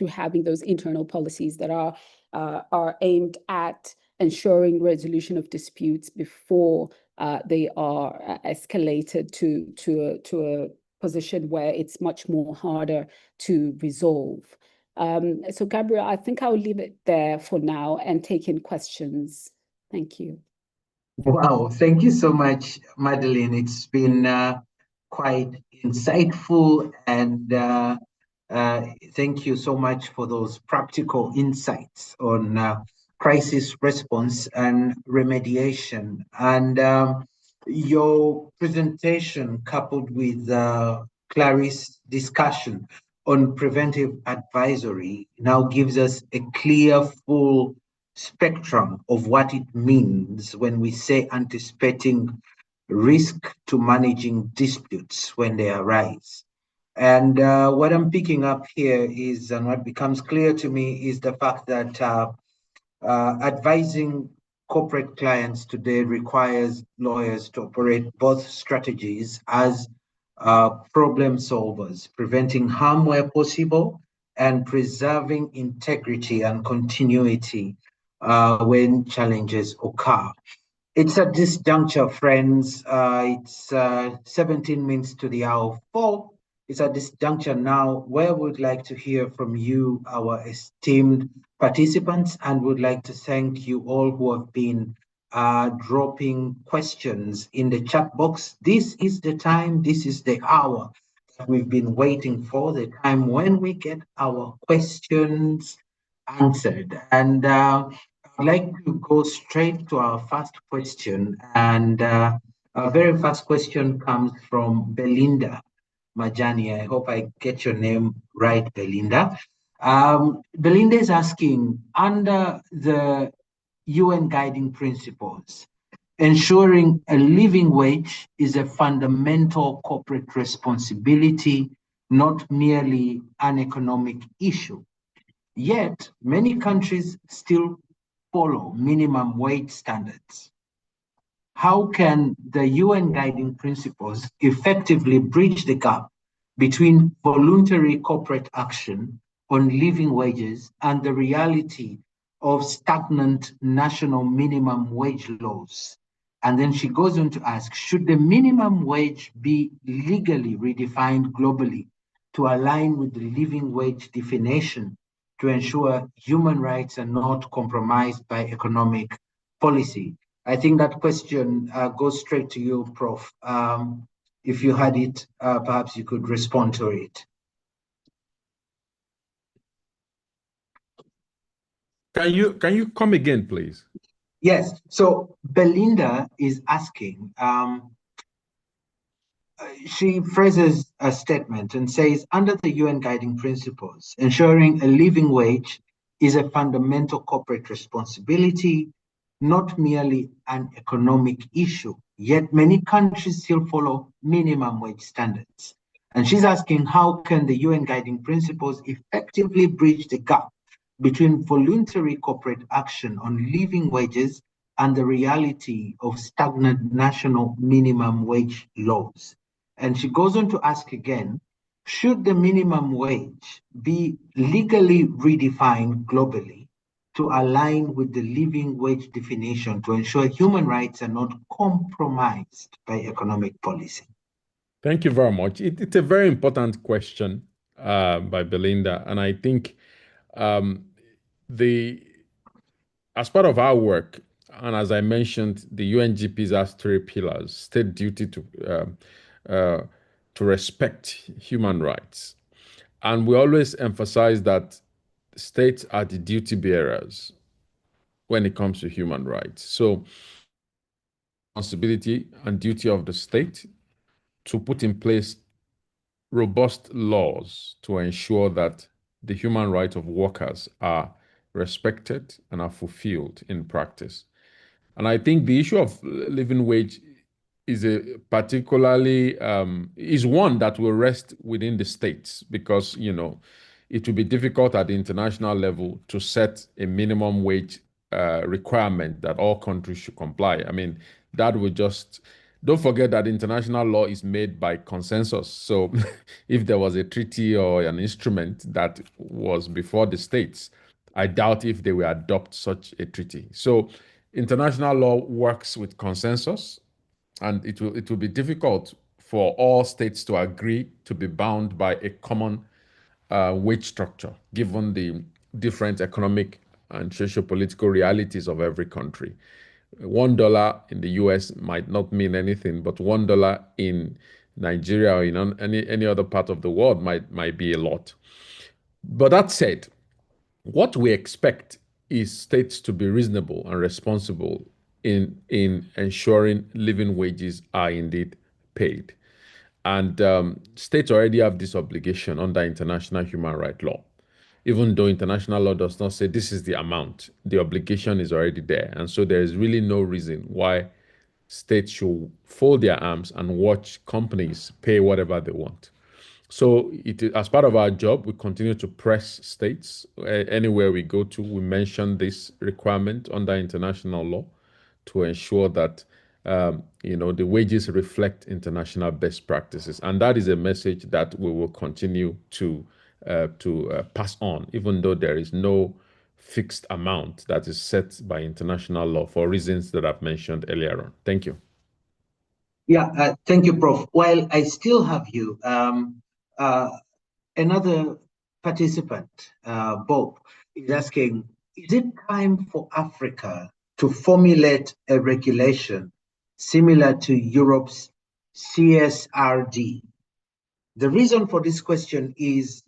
having those internal policies that are aimed at ensuring resolution of disputes before they are escalated to a position where it's much more harder to resolve. So Gabriel, I think I'll leave it there for now and take in questions. Thank you. Wow, thank you so much, Madeleine. It's been quite insightful, and thank you so much for those practical insights on crisis response and remediation. And your presentation, coupled with Clarice's discussion on preventive advisory, now gives us a clear, full spectrum of what it means when we say anticipating risk to managing disputes when they arise. And what I'm picking up here is, and what becomes clear to me, is the fact that advising corporate clients today requires lawyers to operate both strategies as problem solvers, preventing harm where possible and preserving integrity and continuity when challenges occur. It's at this juncture, friends, it's 17 minutes to the hour of 4. It's at this juncture now where we'd like to hear from you, our esteemed participants, and would like to thank you all who have been dropping questions in the chat box. This is the time, this is the hour that we've been waiting for, the time when we get our questions answered. And I'd like to go straight to our first question. And our very first question comes from Belinda Majani. I hope I get your name right, Belinda. Belinda is asking, under the UN guiding principles, ensuring a living wage is a fundamental corporate responsibility, not merely an economic issue. Yet, many countries still follow minimum wage standards. How can the UN guiding principles effectively bridge the gap between voluntary corporate action on living wages and the reality of stagnant national minimum wage laws? And then she goes on to ask, should the minimum wage be legally redefined globally to align with the living wage definition to ensure human rights are not compromised by economic policy? I think that question goes straight to you, Prof. If you had it, perhaps you could respond to it. Can you come again, please? Yes. So Belinda is asking, she phrases a statement and says, under the UN guiding principles, ensuring a living wage is a fundamental corporate responsibility, not merely an economic issue. Yet many countries still follow minimum wage standards. And she's asking, how can the UN guiding principles effectively bridge the gap between voluntary corporate action on living wages and the reality of stagnant national minimum wage laws? And she goes on to ask again, should the minimum wage be legally redefined globally to align with the living wage definition to ensure human rights are not compromised by economic policy? Thank you very much. It's a very important question by Belinda. And I think as part of our work, and as I mentioned, the UNGPs has 3 pillars: state duty to respect human rights. And we always emphasize that states are the duty bearers when it comes to human rights. So, responsibility and duty of the state to put in place robust laws to ensure that the human rights of workers are respected and are fulfilled in practice. And I think the issue of living wage is is one that will rest within the states, because it will be difficult at the international level to set a minimum wage requirement that all countries should comply. I mean, that would just don't forget that international law is made by consensus. So if there was a treaty or an instrument that was before the states, I doubt if they will adopt such a treaty. So international law works with consensus, and it will be difficult for all states to agree to be bound by a common wage structure, given the different economic and socio-political realities of every country. $1 in the US might not mean anything, but $1 in Nigeria or in any other part of the world might be a lot. But that said, what we expect is states to be reasonable and responsible in ensuring living wages are indeed paid. And states already have this obligation under international human rights law. Even though international law does not say this is the amount, the obligation is already there. And so there is really no reason why states should fold their arms and watch companies pay whatever they want. So as part of our job, we continue to press states anywhere we go to. We mention this requirement under international law to ensure that the wages reflect international best practices, and that is a message that we will continue to pass on, even though there is no fixed amount that is set by international law for reasons that I've mentioned earlier on. Thank you. Yeah, thank you, Prof. While I still have you, another participant, Bob, is asking, is it time for Africa to formulate a regulation similar to Europe's CSRD? The reason for this question is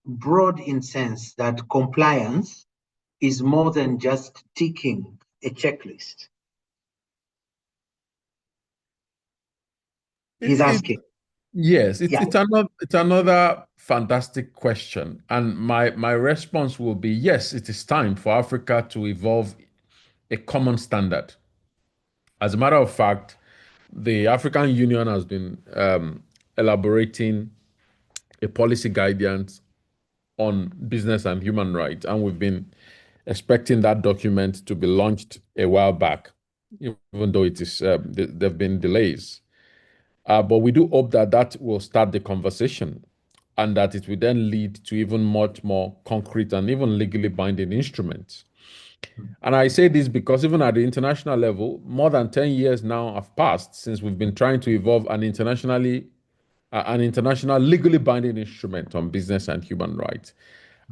broad in sense that compliance is more than just ticking a checklist. He's asking. Yes, it's another fantastic question. And my response will be, yes, it is time for Africa to evolve a common standard. As a matter of fact, the African Union has been elaborating a policy guidance on business and human rights, and we've been expecting that document to be launched a while back, even though it is there have been delays. But we do hope that will start the conversation, and that it will then lead to even much more concrete and even legally binding instruments. And I say this because even at the international level, more than 10 years now have passed since we've been trying to evolve an international legally binding instrument on business and human rights.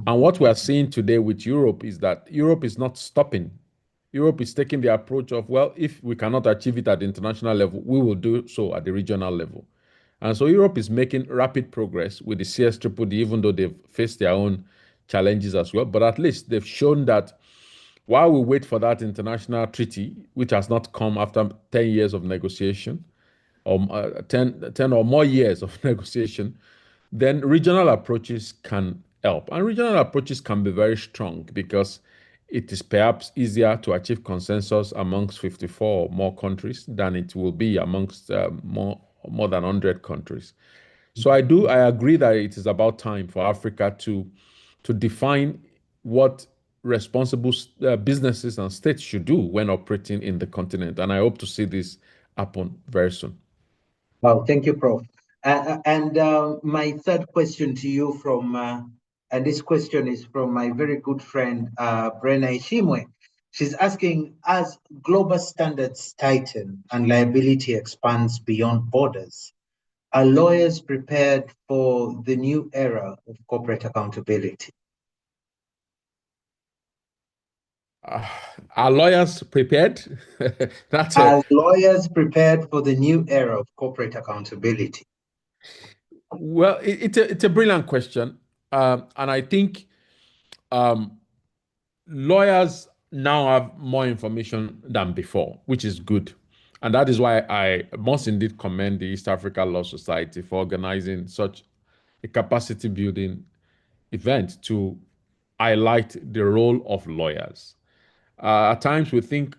And what we are seeing today with Europe is that Europe is not stopping. Europe is taking the approach of, well, if we cannot achieve it at the international level, we will do so at the regional level. And so Europe is making rapid progress with the CSDDD, even though they've faced their own challenges as well. But at least they've shown that while we wait for that international treaty, which has not come after 10 years of negotiation, or 10 or more years of negotiation, then regional approaches can help. And regional approaches can be very strong because it is perhaps easier to achieve consensus amongst 54 or more countries than it will be amongst more than 100 countries. So I agree that it is about time for Africa to define what responsible businesses and states should do when operating in the continent. And I hope to see this happen very soon. Well, thank you, Prof. And my third question to you and this question is from my very good friend, Brenna Ishimwe. She's asking, as global standards tighten and liability expands beyond borders, are lawyers prepared for the new era of corporate accountability? Are lawyers prepared? Are lawyers prepared for the new era of corporate accountability? Well, it's a brilliant question. And I think lawyers now have more information than before, which is good. And that is why I must indeed commend the East Africa Law Society for organizing such a capacity building event to highlight the role of lawyers. At times we think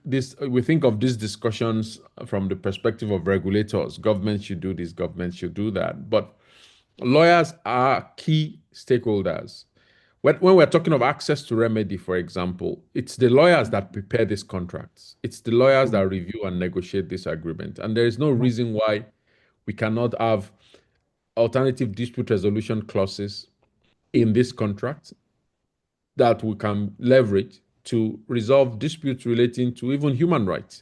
of these discussions from the perspective of regulators. Government should do this, government should do that. But lawyers are key stakeholders. When we're talking of access to remedy, for example, it's the lawyers that prepare these contracts. It's the lawyers that review and negotiate this agreement. And there is no reason why we cannot have alternative dispute resolution clauses in this contract that we can leverage to resolve disputes relating to even human rights.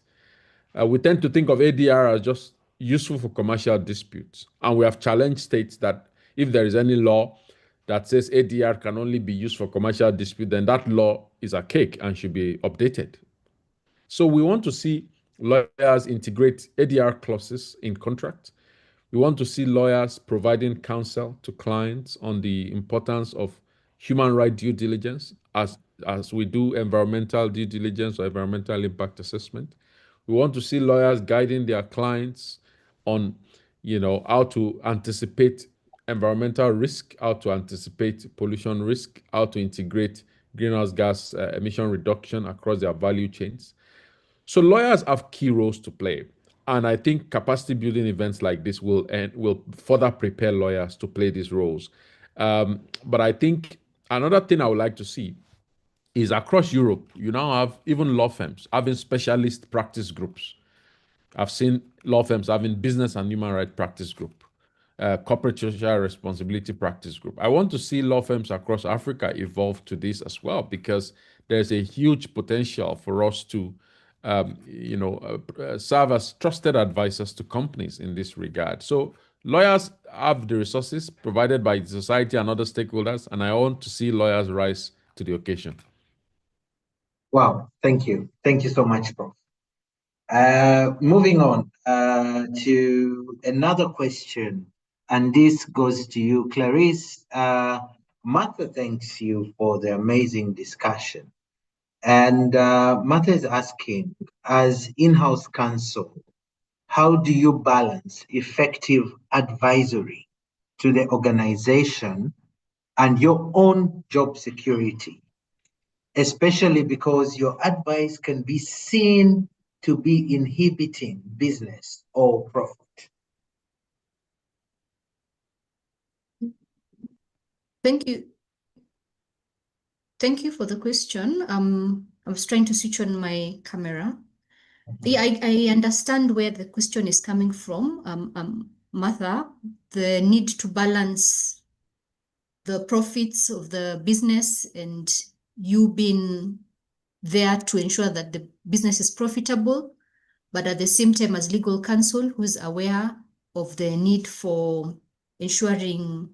We tend to think of ADR as just useful for commercial disputes. And we have challenged states that if there is any law that says ADR can only be used for commercial dispute, then that law is archaic and should be updated. So we want to see lawyers integrate ADR clauses in contracts. We want to see lawyers providing counsel to clients on the importance of human right due diligence as we do environmental due diligence or environmental impact assessment. We want to see lawyers guiding their clients on, how to anticipate environmental risk, how to anticipate pollution risk, how to integrate greenhouse gas emission reduction across their value chains. So lawyers have key roles to play. And I think capacity building events like this will further prepare lawyers to play these roles. But I think another thing I would like to see is across Europe, you now have even law firms having specialist practice groups. I've seen law firms having business and human rights practice group, corporate social responsibility practice group. I want to see law firms across Africa evolve to this as well, because there's a huge potential for us to serve as trusted advisors to companies in this regard. So lawyers have the resources provided by society and other stakeholders, and I want to see lawyers rise to the occasion. Wow, thank you. Thank you so much, Prof. Moving on to another question, and this goes to you, Clarice. Martha thanks you for the amazing discussion. And Martha is asking, as in-house counsel, how do you balance effective advisory to the organization and your own job security? Especially because your advice can be seen to be inhibiting business or profit. Thank you. Thank you for the question. I was trying to switch on my camera. Yeah, I understand where the question is coming from, Martha, the need to balance the profits of the business and you being there to ensure that the business is profitable, but at the same time as legal counsel who's aware of the need for ensuring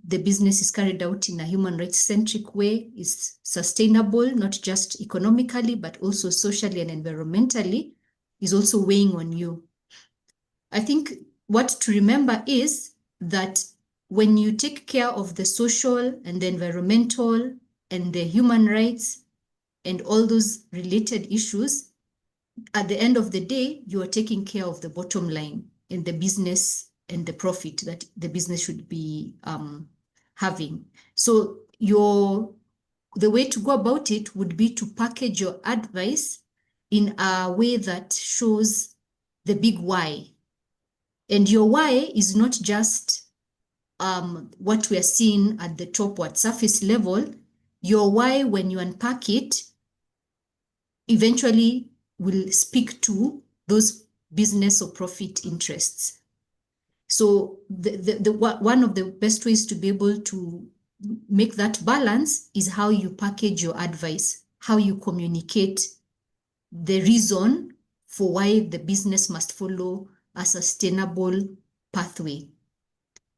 the business is carried out in a human rights centric way, is sustainable, not just economically, but also socially and environmentally, is also weighing on you. I think what to remember is that when you take care of the social and the environmental and the human rights and all those related issues, at the end of the day, you are taking care of the bottom line in the business and the profit that the business should be having. So the way to go about it would be to package your advice in a way that shows the big why. And your why is not just what we are seeing at the top or at surface level. Your why, when you unpack it, eventually will speak to those business or profit interests. So one of the best ways to be able to make that balance is how you package your advice, how you communicate the reason for why the business must follow a sustainable pathway,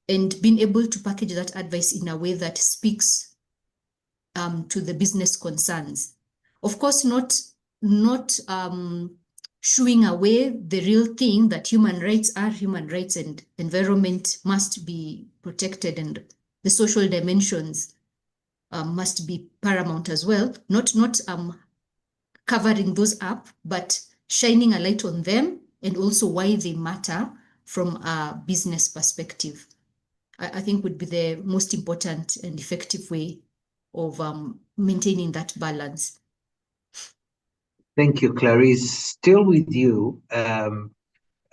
and being able to package that advice in a way that speaks to the business concerns. Of course, not shooing away the real thing that human rights are human rights and environment must be protected and the social dimensions must be paramount as well. Not covering those up, but shining a light on them and also why they matter from a business perspective. I think would be the most important and effective way of maintaining that balance. Thank you, Clarice. Still with you, a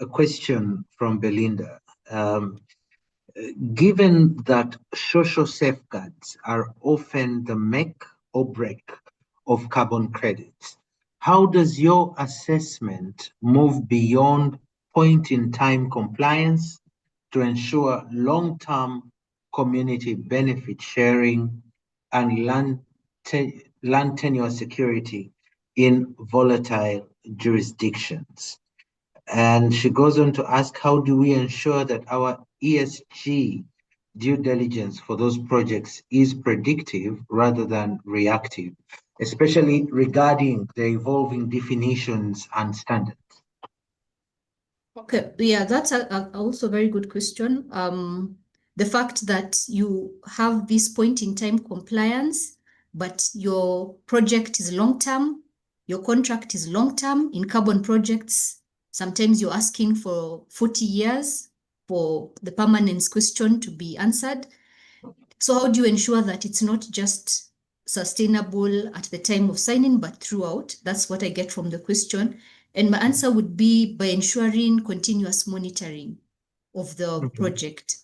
question from Belinda. Given that social safeguards are often the make or break of carbon credits, how does your assessment move beyond point-in-time compliance to ensure long-term community benefit sharing and land tenure security in volatile jurisdictions? And she goes on to ask, how do we ensure that our ESG due diligence for those projects is predictive rather than reactive, especially regarding the evolving definitions and standards? Okay, yeah, that's also a very good question. The fact that you have this point in time compliance, but your project is long-term, your contract is long-term in carbon projects. Sometimes you're asking for 40 years for the permanence question to be answered. So how do you ensure that it's not just sustainable at the time of signing, but throughout? That's what I get from the question. And my answer would be by ensuring continuous monitoring of the project.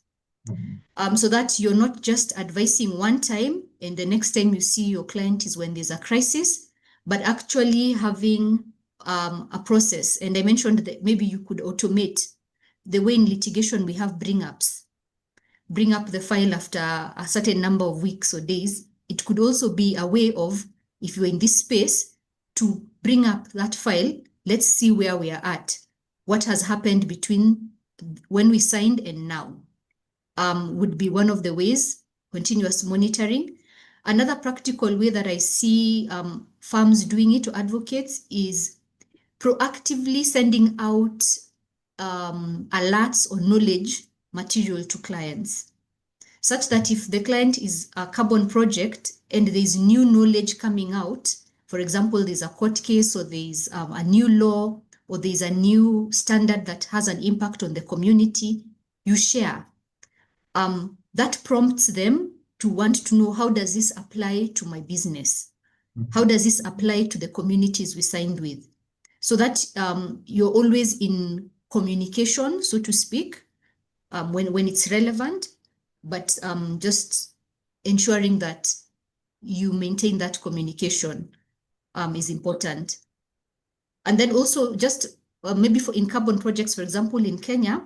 So that you're not just advising one time and the next time you see your client is when there's a crisis, but actually having a process. And I mentioned that maybe you could automate the way in litigation we have bring up the file after a certain number of weeks or days. It could also be a way of, if you're in this space, to bring up that file. Let's see where we are at. What has happened between when we signed and now would be one of the ways, continuous monitoring. Another practical way that I see firms doing it, or advocates, is proactively sending out alerts or knowledge material to clients, such that if the client is a carbon project and there's new knowledge coming out, for example, there's a court case or there's a new law or there's a new standard that has an impact on the community, you share. That prompts them to want to know, how does this apply to my business? How does this apply to the communities we signed with? So that you're always in communication, so to speak, when it's relevant, but just ensuring that you maintain that communication is important. And then also just maybe in carbon projects, for example, in Kenya,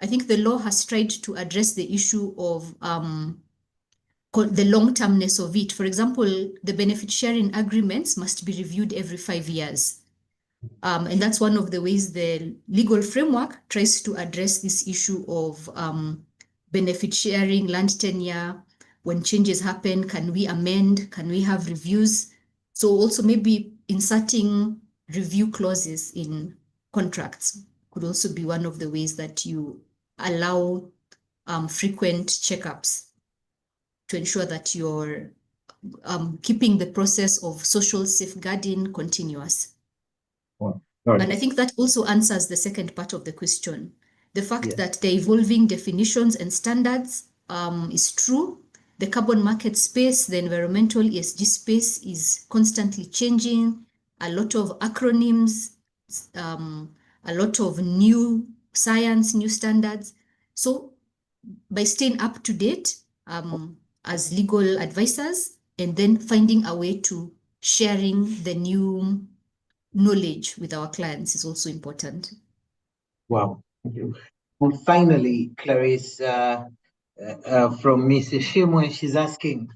I think the law has tried to address the issue of the long-termness of it. For example, the benefit sharing agreements must be reviewed every 5 years. And that's one of the ways the legal framework tries to address this issue of benefit sharing, land tenure. When changes happen, can we amend? Can we have reviews? So also maybe inserting review clauses in contracts could also be one of the ways that you allow frequent checkups to ensure that you're keeping the process of social safeguarding continuous. And I think that also answers the second part of the question. The fact that the evolving definitions and standards is true. The carbon market space, the environmental ESG space is constantly changing. A lot of acronyms, a lot of new science, new standards. So by staying up to date as legal advisors and then finding a way to sharing the new knowledge with our clients is also important. Wow, thank you. And finally, Clarice, from Ms. Shimwe, she's asking,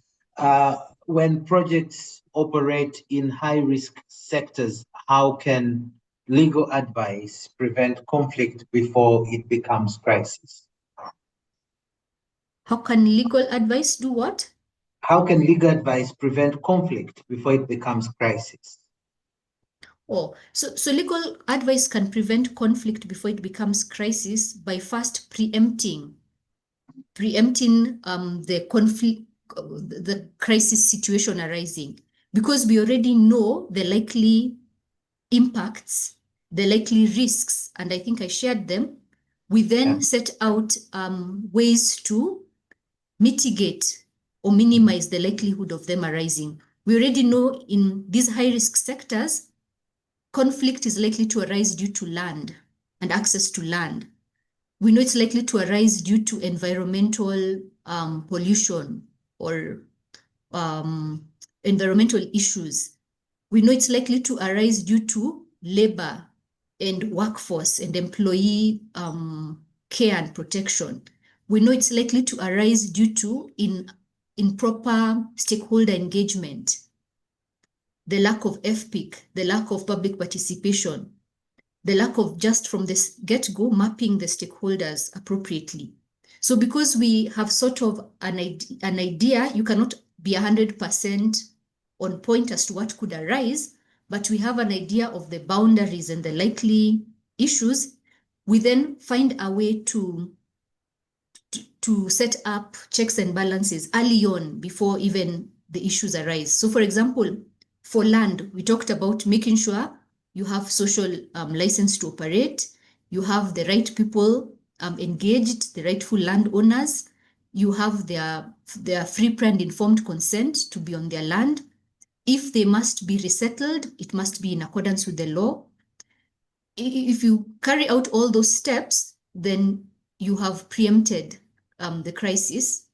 when projects operate in high-risk sectors, how can legal advice prevent conflict before it becomes crisis? How can legal advice do what? How can legal advice prevent conflict before it becomes crisis? Oh, so legal advice can prevent conflict before it becomes crisis by first preempting the conflict, the crisis situation arising, because we already know the likely impacts, the likely risks, and I think I shared them. We then Yeah. set out ways to mitigate or minimize the likelihood of them arising. We already know in these high-risk sectors, conflict is likely to arise due to land and access to land. We know it's likely to arise due to environmental pollution or environmental issues. We know it's likely to arise due to labor and workforce and employee care and protection. We know it's likely to arise due to improper stakeholder engagement, the lack of FPIC, the lack of public participation, the lack of just from the get-go mapping the stakeholders appropriately. So because we have sort of an idea, you cannot be 100% on point as to what could arise, but we have an idea of the boundaries and the likely issues. We then find a way to set up checks and balances early on before even the issues arise. So for example, for land, we talked about making sure you have social license to operate, you have the right people engaged, the rightful landowners, you have their free, prior and informed consent to be on their land. If they must be resettled, it must be in accordance with the law. If you carry out all those steps, then you have preempted the crisis.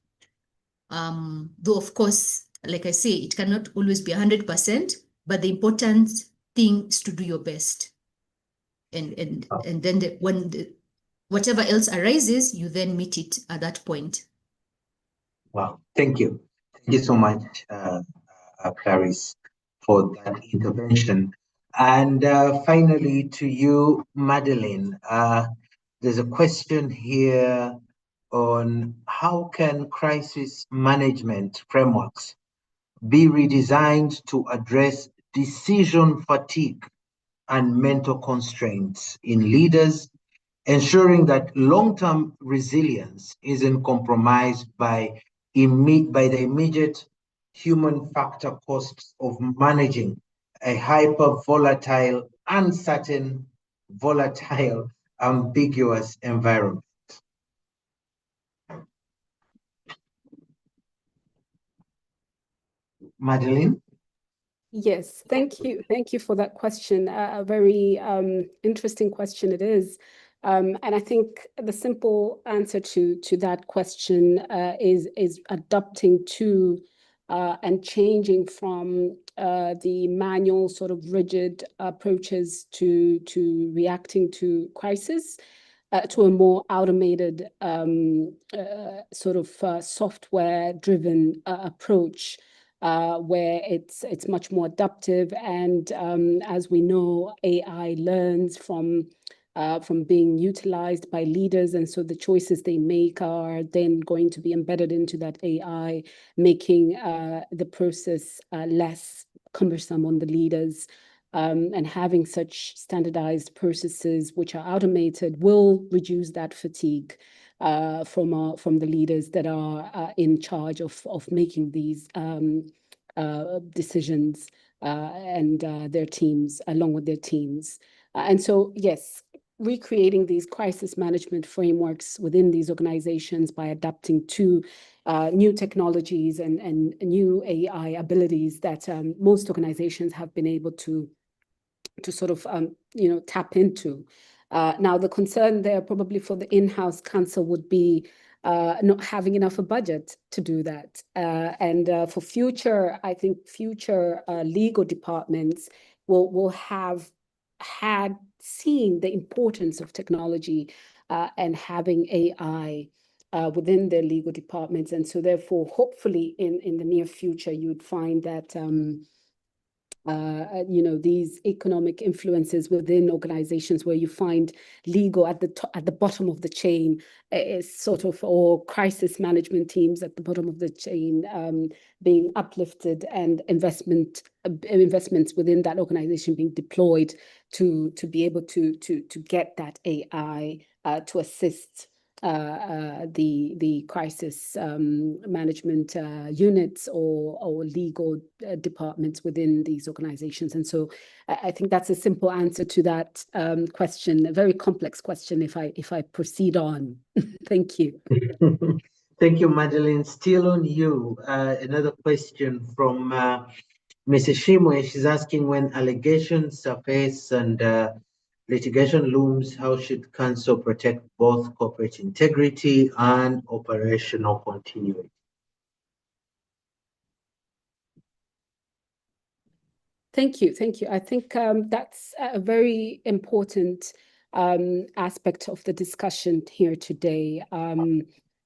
Though, of course, like I say, it cannot always be 100%, but the important thing is to do your best. And then whatever else arises, you then meet it at that point. Wow, thank you. Thank you so much, Clarice, for that intervention. And finally, to you, Madeline, there's a question here on how can crisis management frameworks be redesigned to address decision fatigue and mental constraints in leaders, ensuring that long-term resilience isn't compromised by the immediate human factor costs of managing a hyper-volatile, uncertain, volatile, ambiguous environment. Madeline? Yes, thank you. Thank you for that question. A very interesting question it is. And I think the simple answer to that question is adapting to and changing from the manual sort of rigid approaches to reacting to crisis to a more automated sort of software-driven approach. Where it's much more adaptive, and as we know, AI learns from being utilized by leaders, and so the choices they make are then going to be embedded into that AI, making the process less cumbersome on the leaders. And having such standardized processes which are automated will reduce that fatigue from the leaders that are in charge of making these decisions and their teams, along with their teams. And so, yes, recreating these crisis management frameworks within these organizations by adapting to new technologies and new AI abilities that most organizations have been able to sort of tap into. Now, the concern there probably for the in-house counsel would be not having enough a budget to do that. And for future, I think future legal departments will have had seen the importance of technology and having AI within their legal departments. And so therefore, hopefully in the near future, you'd find that these economic influences within organizations where you find legal at the bottom of the chain is sort of, or crisis management teams at the bottom of the chain being uplifted, and investments within that organization being deployed to be able to get that AI to assist the crisis management units or legal departments within these organizations. And so I think that's a simple answer to that question, a very complex question if I proceed on. Thank you. Thank you, Madeleine. Still on you, another question from Mrs. Shimwe. She's asking, when allegations surface and litigation looms, how should council protect both corporate integrity and operational continuity? Thank you. I think that's a very important aspect of the discussion here today.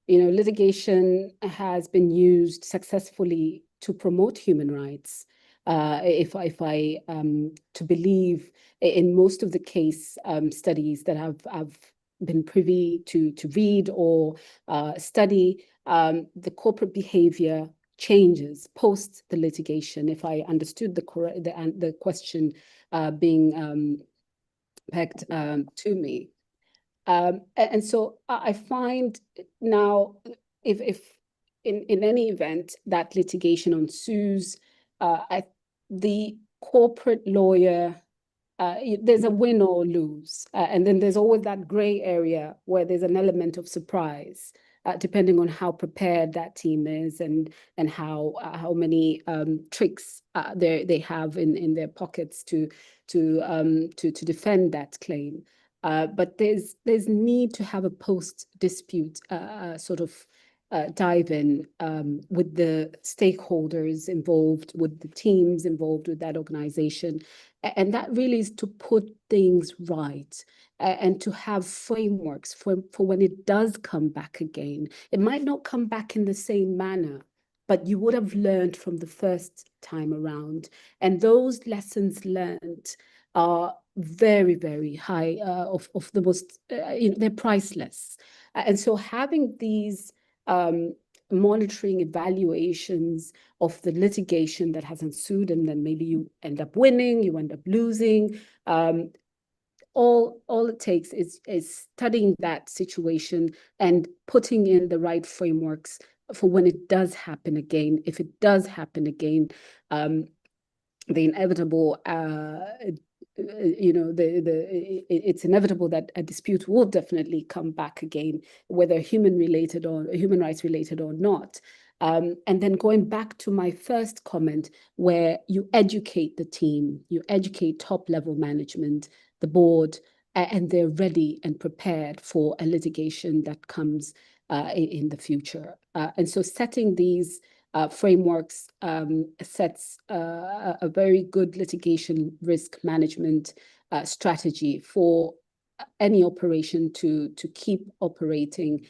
Litigation has been used successfully to promote human rights. If I to believe in most of the case studies that I've been privy to read or study, the corporate behavior changes post the litigation. If I understood the question being pegged to me. And so I find now, if in any event that litigation ensues, the corporate lawyer, there's a win or lose. And then there's always that gray area where there's an element of surprise, depending on how prepared that team is and how many tricks they have in their pockets to defend that claim. But there's need to have a post-dispute sort of dive in with the stakeholders involved, with the teams involved with that organization. And that really is to put things right and to have frameworks for when it does come back again. It might not come back in the same manner, but you would have learned from the first time around. And those lessons learned are very, very high, of the most, they're priceless. And so having these monitoring evaluations of the litigation that has ensued, and then maybe you end up winning, you end up losing. All it takes is studying that situation and putting in the right frameworks for when it does happen again. If it does happen again, the inevitable it's inevitable that a dispute will definitely come back again, whether human rights related or not. And then going back to my first comment, where you educate the team, you educate top level management, the board, and they're ready and prepared for a litigation that comes in the future. And so setting these frameworks sets a very good litigation risk management strategy for any operation to keep operating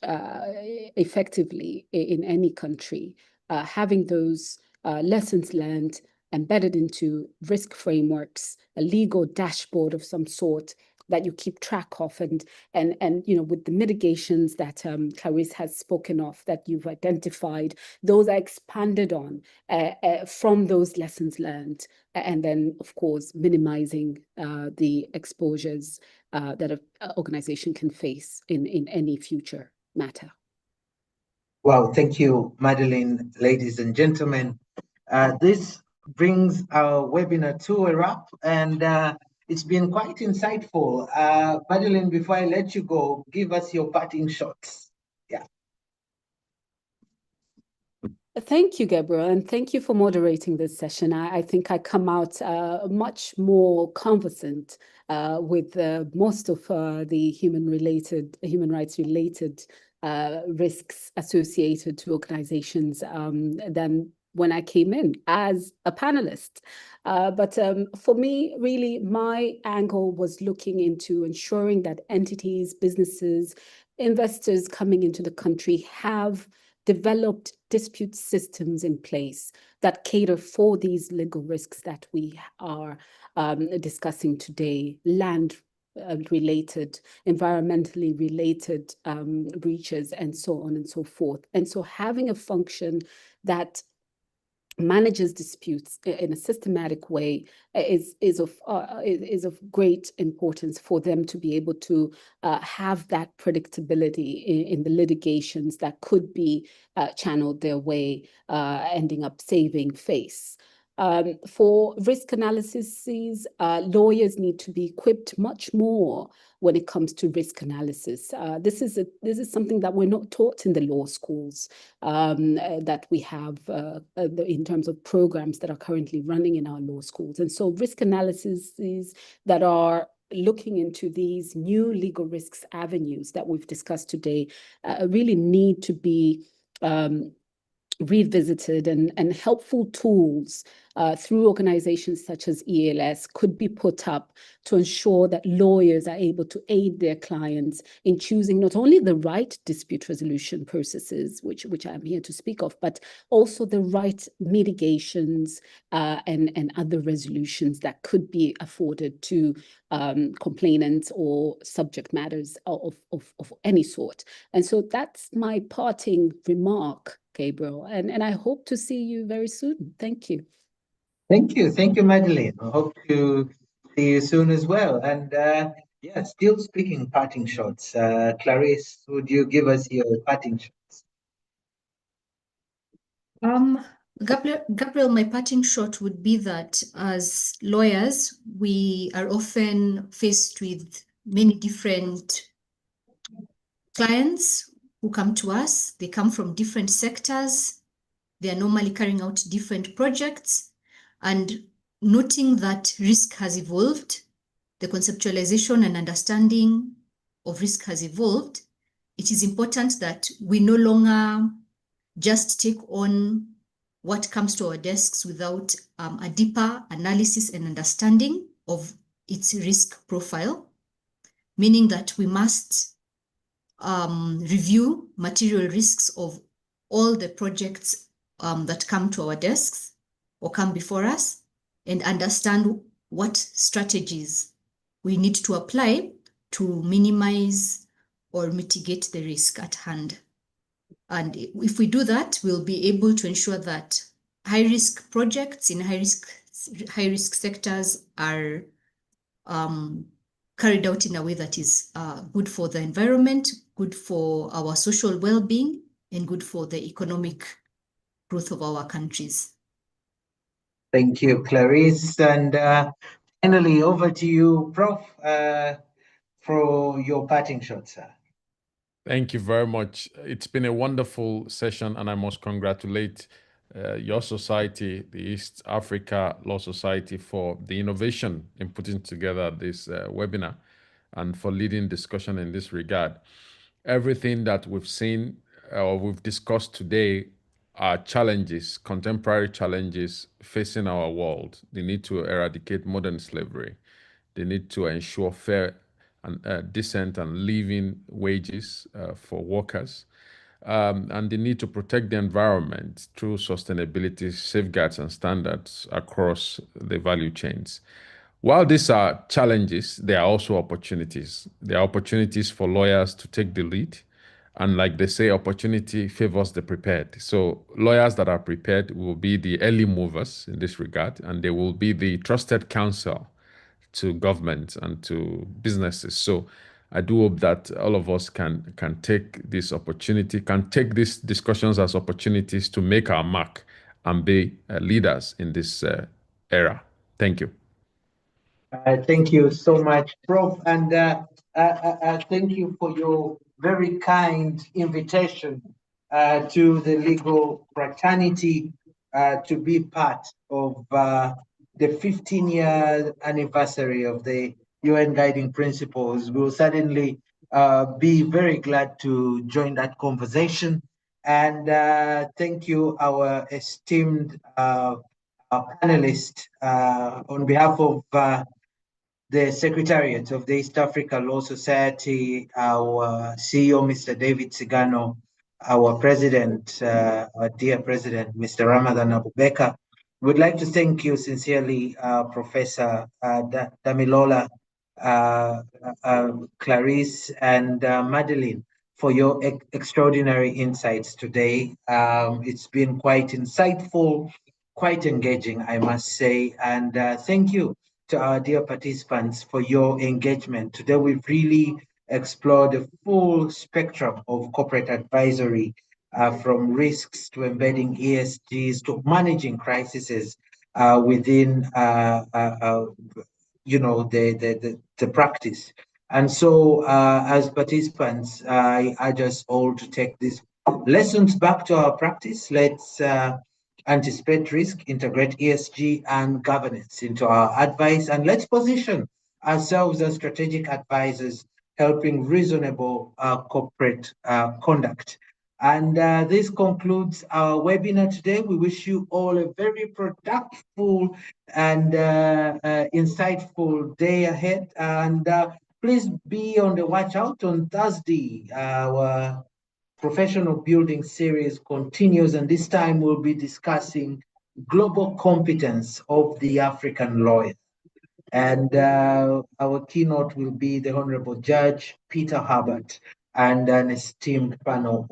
effectively in any country. Having those lessons learned embedded into risk frameworks, a legal dashboard of some sort that you keep track of, and with the mitigations that Clarice has spoken of, that you've identified, those are expanded on from those lessons learned, and then of course minimizing the exposures that an organization can face in any future matter. Wow, thank you, Madeleine. Ladies and gentlemen, this brings our webinar to a wrap, and it's been quite insightful. Madeleine, before I let you go, give us your parting shots. Yeah. Thank you, Gabriel, and thank you for moderating this session. I think I come out much more conversant with most of the human rights related risks associated to organizations than when I came in as a panelist. But for me, really, my angle was looking into ensuring that entities, businesses, investors coming into the country have developed dispute systems in place that cater for these legal risks that we are discussing today, land related, environmentally related breaches, and so on and so forth. And so having a function that manages disputes in a systematic way is of great importance for them to be able to have that predictability in the litigations that could be channeled their way, ending up saving face. For risk analysis, lawyers need to be equipped much more when it comes to risk analysis. This is something that we're not taught in the law schools that we have in terms of programs that are currently running in our law schools. And so risk analyses that are looking into these new legal risks avenues that we've discussed today really need to be revisited, and helpful tools through organizations such as ELS could be put up to ensure that lawyers are able to aid their clients in choosing not only the right dispute resolution processes, which I'm here to speak of, but also the right mitigations and other resolutions that could be afforded to complainants or subject matters of any sort. And so that's my parting remark, Gabriel, and I hope to see you very soon. Thank you. Thank you, Madeleine. I hope to see you soon as well. And yeah, still speaking parting shots. Clarice, would you give us your parting shots? Gabriel, my parting shot would be that as lawyers, we are often faced with many different clients who come to us. They come from different sectors. They are normally carrying out different projects. And noting that risk has evolved, the conceptualization and understanding of risk has evolved, it is important that we no longer just take on what comes to our desks without a deeper analysis and understanding of its risk profile, meaning that we must review material risks of all the projects that come to our desks or come before us, and understand what strategies we need to apply to minimize or mitigate the risk at hand. And if we do that, we'll be able to ensure that high-risk projects in high-risk sectors are carried out in a way that is good for the environment, good for our social well-being, and good for the economic growth of our countries. Thank you, Clarice. And finally, over to you, Prof, for your parting shot, sir. Thank you very much. It's been a wonderful session, and I must congratulate your society, the East Africa Law Society, for the innovation in putting together this webinar and for leading discussion in this regard. Everything that we've seen or we've discussed today are challenges, contemporary challenges facing our world. The need to eradicate modern slavery, the need to ensure fair and decent and living wages for workers, and the need to protect the environment through sustainability safeguards and standards across the value chains. While these are challenges, there are also opportunities. There are opportunities for lawyers to take the lead. And like they say, opportunity favors the prepared. So lawyers that are prepared will be the early movers in this regard, and they will be the trusted counsel to government and to businesses. So I do hope that all of us can take this opportunity, can take these discussions as opportunities to make our mark and be leaders in this era. Thank you. Thank you so much, Prof. And thank you for your very kind invitation to the legal fraternity to be part of the 15-year anniversary of the UN Guiding Principles. We'll certainly be very glad to join that conversation. And thank you, our esteemed panelists, on behalf of the Secretariat of the East Africa Law Society, our CEO, Mr. David Sigano, our President, our dear President, Mr. Ramadan Abubekar. We'd like to thank you sincerely, Professor Damilola, Clarice, and Madeleine, for your extraordinary insights today. It's been quite insightful, quite engaging, I must say. And thank you to our dear participants for your engagement. Today, we've really explored the full spectrum of corporate advisory, from risks to embedding ESGs to managing crises within the practice. And so as participants, I urge us all to take these lessons back to our practice. Let's anticipate risk, integrate ESG and governance into our advice, and let's position ourselves as strategic advisors, helping reasonable corporate conduct. And this concludes our webinar today. We wish you all a very productive and insightful day ahead. And please be on the watch out on Thursday. Our professional building series continues, and this time we'll be discussing global competence of the African lawyer. And our keynote will be the Honorable Judge Peter Herbert and an esteemed panel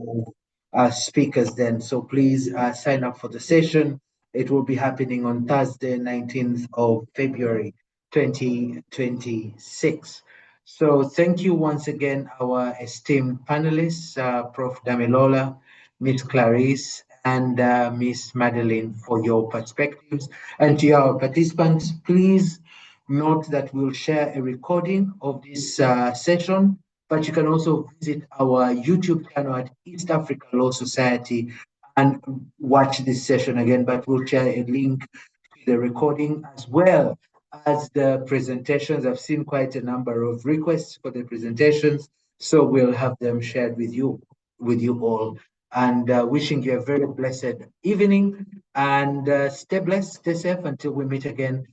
of speakers then. So please sign up for the session. It will be happening on Thursday, 19th of February, 2026. So thank you once again, our esteemed panelists, Prof. Damilola, Ms. Clarice, and Ms. Madeline for your perspectives. And to our participants, please note that we'll share a recording of this session, but you can also visit our YouTube channel at East Africa Law Society and watch this session again, but we'll share a link to the recording as well as the presentations. I've seen quite a number of requests for the presentations, so we'll have them shared with you all. And wishing you a very blessed evening, and stay blessed, stay safe until we meet again